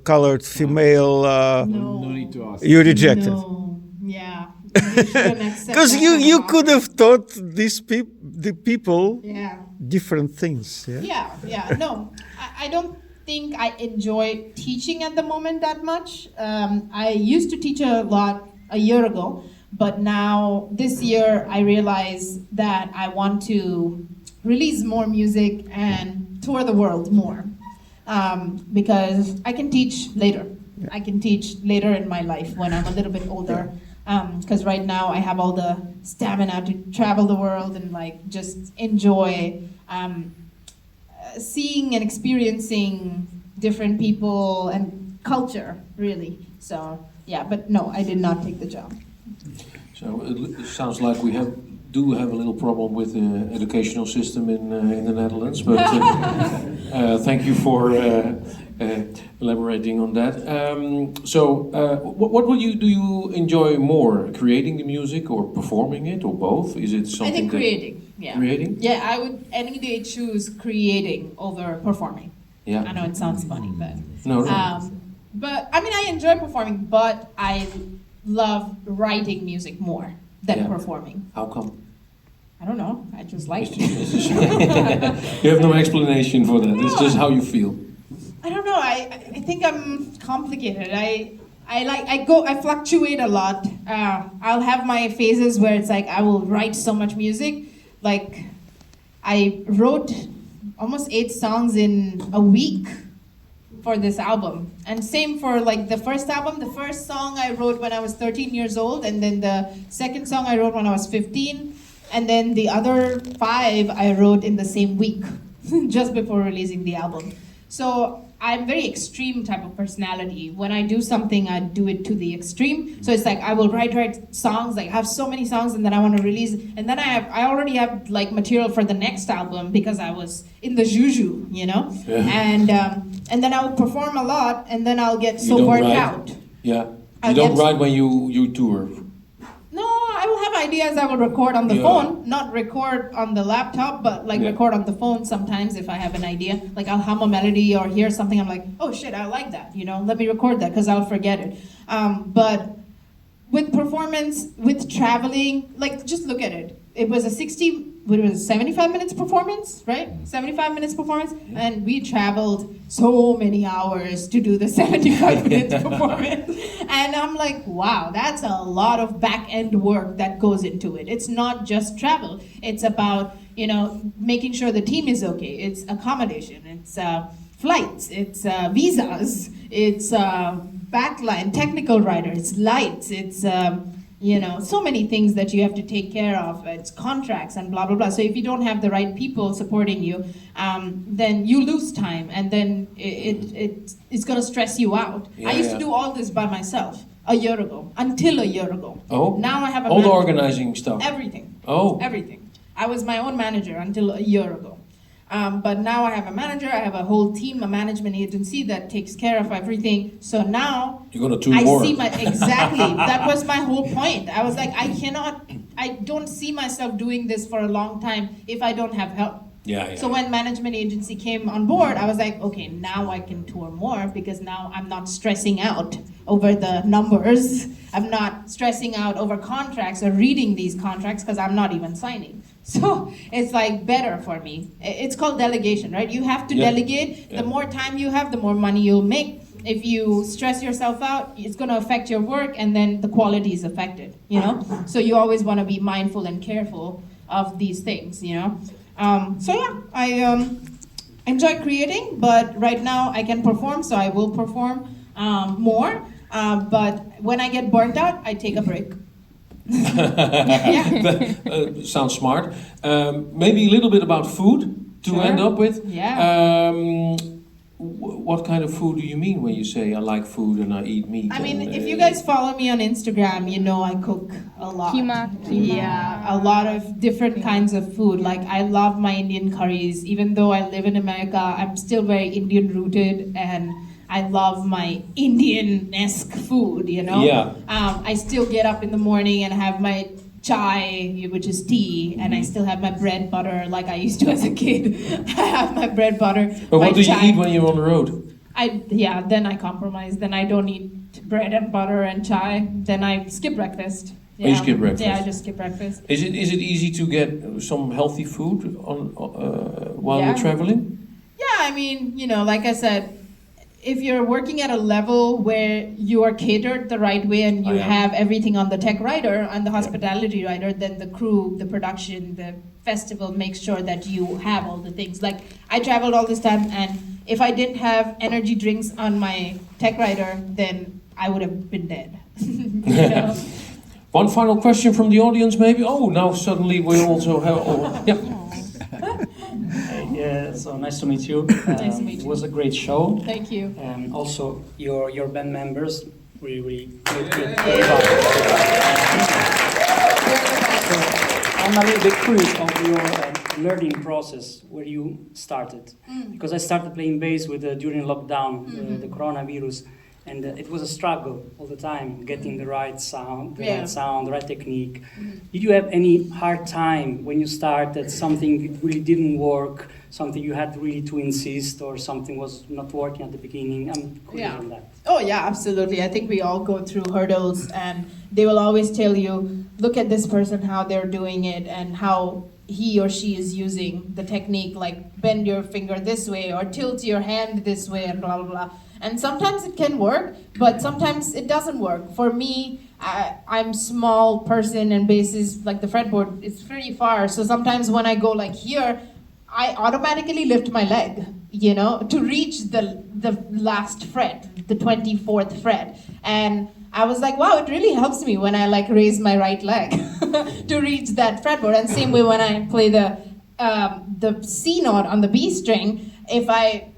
colored female? No. No need to ask. You rejected. No. Yeah. Because Because you could have taught the people Yeah. different things. Yeah. Yeah. No, I don't think I enjoy teaching at the moment that much. I used to teach a lot a year ago, but now this year I realize that I want to release more music and tour the world more, because I can teach later. I can teach later in my life when I'm a little bit older. Because right now I have all the stamina to travel the world and just enjoy seeing and experiencing different people and culture, really. So yeah, but no, I did not take the job. So it sounds like we do have a little problem with the educational system in the Netherlands, but thank you for elaborating on that. What do you enjoy more, creating the music or performing it, or both? Is it something? I think creating. Yeah. Creating? Yeah, I would any day choose creating over performing. Yeah. I know it sounds funny, but No. but I mean I enjoy performing, but I love writing music more than Yeah. performing. How come? I don't know. I just like it. You have no explanation for that. It's just how you feel. I don't know. I think I'm complicated. I fluctuate a lot. I'll have my phases where it's like I will write so much music. Like I wrote almost 8 songs in a week for this album. And same for like the first album. The first song I wrote when I was 13 years old, and then the second song I wrote when I was 15. And then the other 5 I wrote in the same week, just before releasing the album. So I'm very extreme type of personality. When I do something, I do it to the extreme. So it's like I will write songs, like I have so many songs, and then I want to release, and then I already have like material for the next album because I was in the juju, you know. Yeah. And then I will perform a lot, and then I'll get so burnt out. Yeah. You don't write when you tour. No, I will have ideas I will record on the phone, not record on the laptop, but like record on the phone sometimes if I have an idea. Like I'll hum a melody or hear something, I'm like, oh shit, I like that, you know, let me record that because I'll forget it. But with performance, with traveling, like just look at it. It was a 75 minutes performance, right? 75 minutes performance, and we traveled so many hours to do the 75 minutes performance. And I'm like, wow, that's a lot of back-end work that goes into it. It's not just travel. It's about, you know, making sure the team is okay. It's accommodation. It's flights. It's visas. It's backline, technical writers, lights. It's you know, so many things that you have to take care of. It's contracts and blah, blah, blah. So if you don't have the right people supporting you, then you lose time, and then it's going to stress you out. I used to do all this by myself until a year ago. Oh. Now I have a all the manager. Organizing stuff. Everything. Oh. Everything. I was my own manager until a year ago. But now I have a manager, I have a whole team, a management agency that takes care of everything. So now you're gonna tour more. Exactly. That was my whole point. I was like, I don't see myself doing this for a long time if I don't have help. Yeah. So when management agency came on board, I was like, okay, now I can tour more because now I'm not stressing out over the numbers. I'm not stressing out over contracts or reading these contracts because I'm not even signing. So it's like better for me. It's called delegation, right? You have to delegate. The more time you have, the more money you'll make. If you stress yourself out, it's going to affect your work, and then the quality is affected, you know? So you always want to be mindful and careful of these things, you know? So yeah, I enjoy creating, but right now I can perform, so I will perform more. But when I get burnt out, I take a break. Sounds smart. Maybe a little bit about food to end up with. Yeah. What kind of food do you mean when you say I like food and I eat meat? I mean, if you guys follow me on Instagram, you know I cook a lot. Keema. Yeah, a lot of different kinds of food. Like I love my Indian curries. Even though I live in America, I'm still very Indian rooted, and I love my Indian-esque food, you know? Yeah. I still get up in the morning and have my chai, which is tea, and I still have my bread butter like I used to as a kid. I have my bread butter. But what do you chai. eat when you're on the road? Then I compromise. Then I don't eat bread and butter and chai. Then I skip breakfast. Yeah. Oh, you skip breakfast? Yeah, I just skip breakfast. Is it easy to get some healthy food on while you're traveling? Yeah, I mean, you know, like I said, if you're working at a level where you are catered the right way and you have everything on the tech rider and the hospitality rider, then the crew, the production, the festival makes sure that you have all the things. Like I traveled all this time, and if I didn't have energy drinks on my tech rider, then I would have been dead. You know? One final question from the audience, maybe. Oh, now suddenly we also have. Yeah, so nice to meet you. Nice to meet you. It was a great show. Thank you. And also your band members really good. So I'm a little bit curious of your learning process where you started? Because I started playing bass with during lockdown, the coronavirus, and it was a struggle all the time getting the right sound, the right technique. Did you have any hard time when you started? Something really didn't work, something you had really to insist, or something was not working at the beginning? I'm curious on that. Oh yeah, absolutely. I think we all go through hurdles, and they will always tell you, look at this person, how they're doing it, and how he or she is using the technique, like bend your finger this way or tilt your hand this way and blah, blah, blah. And sometimes it can work, but sometimes it doesn't work. For me, I'm small person and bass is like the fretboard, it's pretty far. So sometimes when I go like here, I automatically lift my leg, you know, to reach the last fret, the 24th fret. And I was like, wow, it really helps me when I like raise my right leg to reach that fretboard. And same way when I play the C note on the B string, if I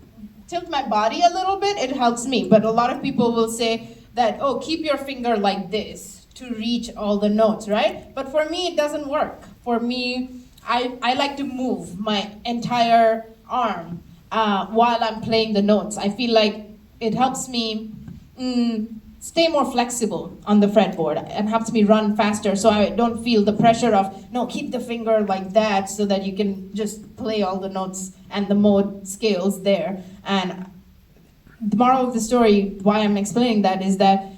tilt my body a little bit, it helps me. But a lot of people will say that, oh, keep your finger like this to reach all the notes, right? But for me, it doesn't work. For me, I like to move my entire arm while I'm playing the notes. I feel like it helps me stay more flexible on the fretboard and helps me run faster, so I don't feel the pressure of, no, keep the finger like that so that you can just play all the notes and the mode scales there. And the moral of the story, why I'm explaining that, is that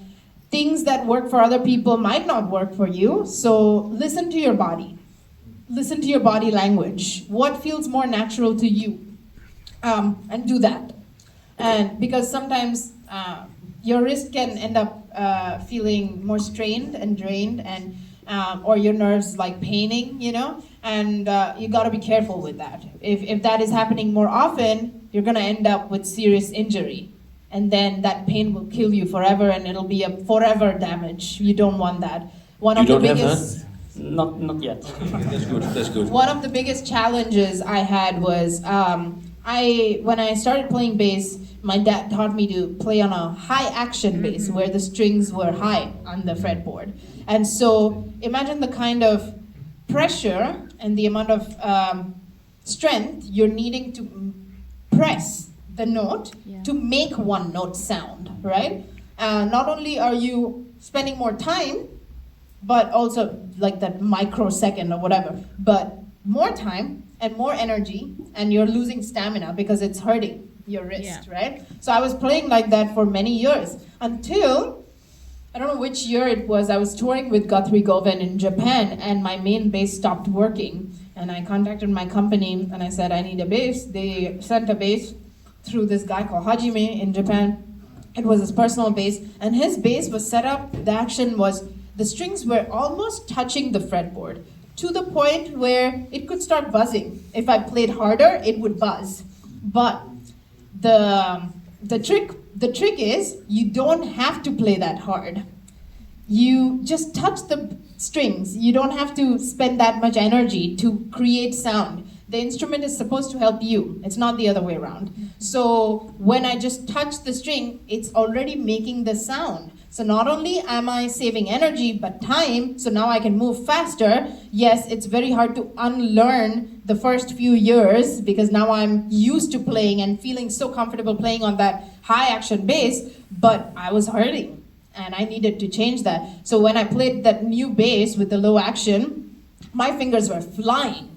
things that work for other people might not work for you, so listen to your body. Listen to your body language. What feels more natural to you? And do that. And because sometimes your wrist can end up feeling more strained and drained, and or your nerves like paining, you know, and you got to be careful with that. If that is happening more often, you're going to end up with serious injury, and then that pain will kill you forever, and it'll be a forever damage. You don't want that. One of the biggest. Not yet. That's good. That's good. One of the biggest challenges I had was when I started playing bass, my dad taught me to play on a high action bass where the strings were high on the fretboard. And so imagine the kind of pressure and the amount of strength you're needing to press the note to make one note sound, right? Not only are you spending more time, but also like that microsecond or whatever, but more time and more energy, and you're losing stamina because it's hurting your wrist, right? So I was playing like that for many years until, I don't know which year it was, I was touring with Guthrie Govan in Japan, and my main bass stopped working. And I contacted my company and I said, I need a bass. They sent a bass through this guy called Hajime in Japan. It was his personal bass, and his bass was set up, the action was, the strings were almost touching the fretboard to the point where it could start buzzing. If I played harder, it would buzz. But the trick is you don't have to play that hard. You just touch the strings. You don't have to spend that much energy to create sound. The instrument is supposed to help you. It's not the other way around. So when I just touch the string, it's already making the sound. So not only am I saving energy, but time, so now I can move faster. Yes, it's very hard to unlearn the first few years because now I'm used to playing and feeling so comfortable playing on that high action bass, but I was hurting and I needed to change that. So when I played that new bass with the low action, my fingers were flying.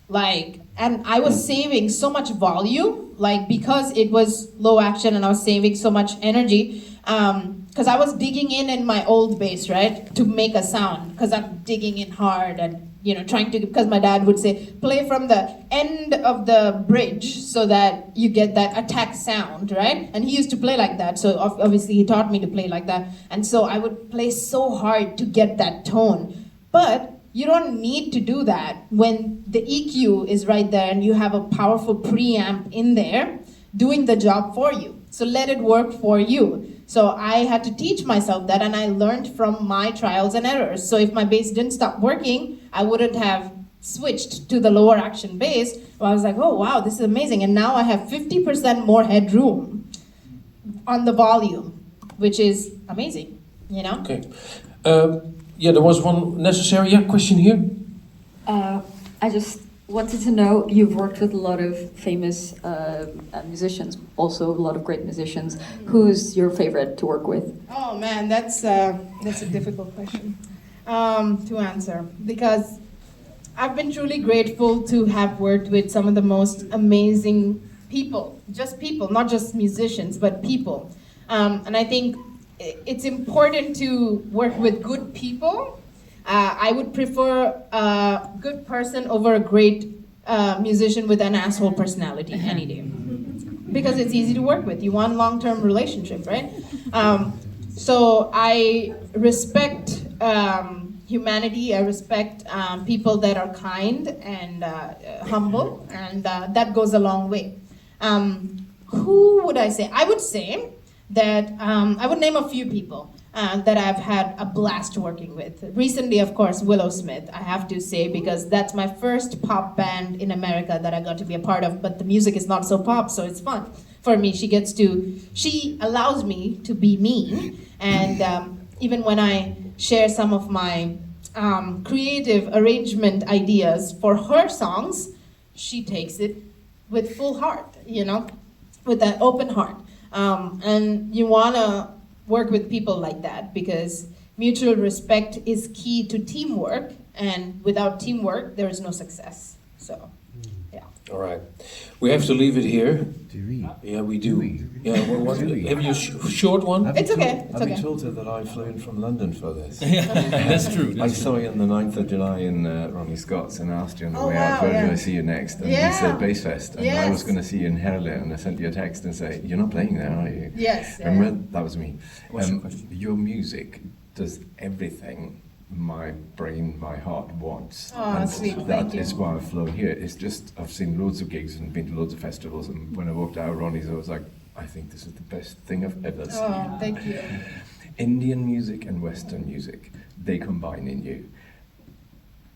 And I was saving so much volume, because it was low action and I was saving so much energy, because I was digging in my old bass, right, to make a sound, because I'm digging in hard and, trying to, because my dad would say, play from the end of the bridge so that you get that attack sound, right? And he used to play like that, so obviously he taught me to play like that. And so I would play so hard to get that tone. But you don't need to do that when the EQ is right there and you have a powerful preamp in there doing the job for you. So let it work for you. So I had to teach myself that, and I learned from my trials and errors. So if my bass didn't stop working, I wouldn't have switched to the lower action bass. Well, I was like, oh wow, this is amazing. And now I have 50% more headroom on the volume, which is amazing, Okay. Yeah, there was one necessary question here. I just wanted to know, you've worked with a lot of famous musicians, also a lot of great musicians. Who's your favorite to work with? Oh man, that's a difficult question to answer, because I've been truly grateful to have worked with some of the most amazing people, not just musicians, but people. And I think it's important to work with good people. I would prefer a good person over a great musician with an asshole personality any day. Because it's easy to work with. You want a long-term relationship, right? So I respect humanity. I respect people that are kind and humble, and that goes a long way. Who would I say? I would say that I would name a few people that I've had a blast working with. Recently, of course, Willow Smith, I have to say, because that's my first pop band in America that I got to be a part of, but the music is not so pop, so it's fun for me. She allows me to be me, and even when I share some of my creative arrangement ideas for her songs, she takes it with full heart, with an open heart. And you wanna work with people like that, because mutual respect is key to teamwork, and without teamwork, there is no success. So, yeah. All right. We have to leave it here. Do we? Yeah, we do. Yeah, Do we? have you a short one? It's okay. Have you told her that I flew in from London for this? That's true. I saw you on the 9th of July in Ronnie Scott's and asked you on the Oh, way out, wow, where do yeah. I see you next? And Yeah. you said BassFest. And I was Yes. going to see you in Herle, and I sent you a text and say, you're not playing there, are you? Yes. Yeah. Remember, that was me. What's your question? Your music does everything my brain, my heart wants. Oh, and sweet, that thank you. is why I've flown here. It's just, I've seen loads of gigs and been to loads of festivals, and when I walked out of Ronnie's, I was like, I think this is the best thing I've ever seen. Oh, thank you. Indian music and Western music, they combine in you.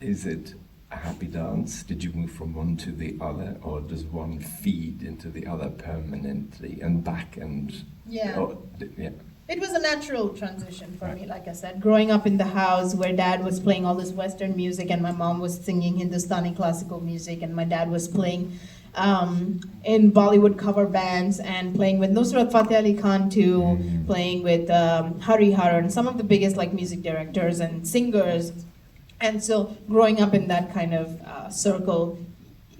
Is it a happy dance? Did you move from one to the other, or does one feed into the other permanently and back and... Yeah. Yeah. It was a natural transition for me, like I said. Growing up in the house where dad was playing all this Western music and my mom was singing Hindustani classical music, and my dad was playing in Bollywood cover bands and playing with Nusrat Fateh Ali Khan too, playing with Hari Haran, some of the biggest music directors and singers. And so growing up in that kind of circle,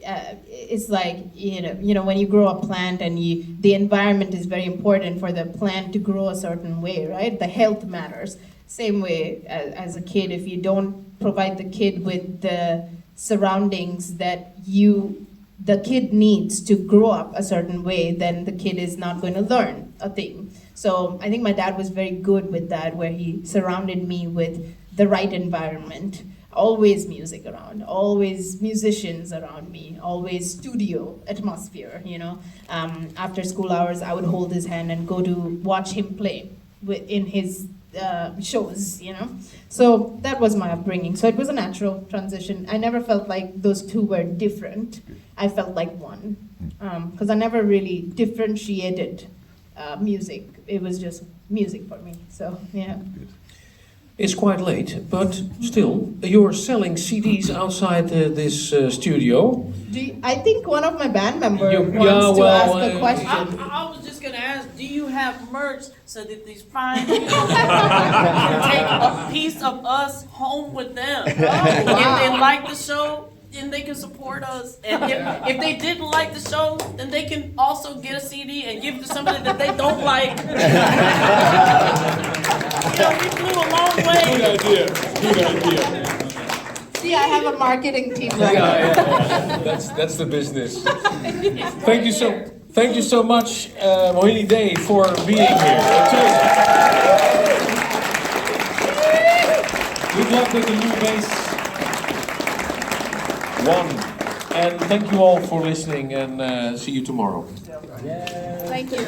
it's like, when you grow a plant and the environment is very important for the plant to grow a certain way, right? The health matters. Same way as a kid, if you don't provide the kid with the surroundings that the kid needs to grow up a certain way, then the kid is not going to learn a thing. So I think my dad was very good with that, where he surrounded me with the right environment. Always music around, always musicians around me, always studio atmosphere, After school hours, I would hold his hand and go to watch him play in his shows, So that was my upbringing. So it was a natural transition. I never felt like those two were different. I felt like one, because I never really differentiated music. It was just music for me, so yeah. It's quite late, but still, you're selling CDs outside this studio. I think one of my band members You- wants yeah, to well, ask a question. I was just gonna ask, do you have merch so that these fine people can take a piece of us home with them? If they like the show, then they can support us. And if they didn't like the show, then they can also get a CD and give it to somebody that they don't like. We flew a long way. Good idea. See, I have a marketing team right now. Yeah. That's the business. Thank you so much, Mohini Day, for being here. Good luck with the new bass one, and thank you all for listening, and see you tomorrow. Thank you.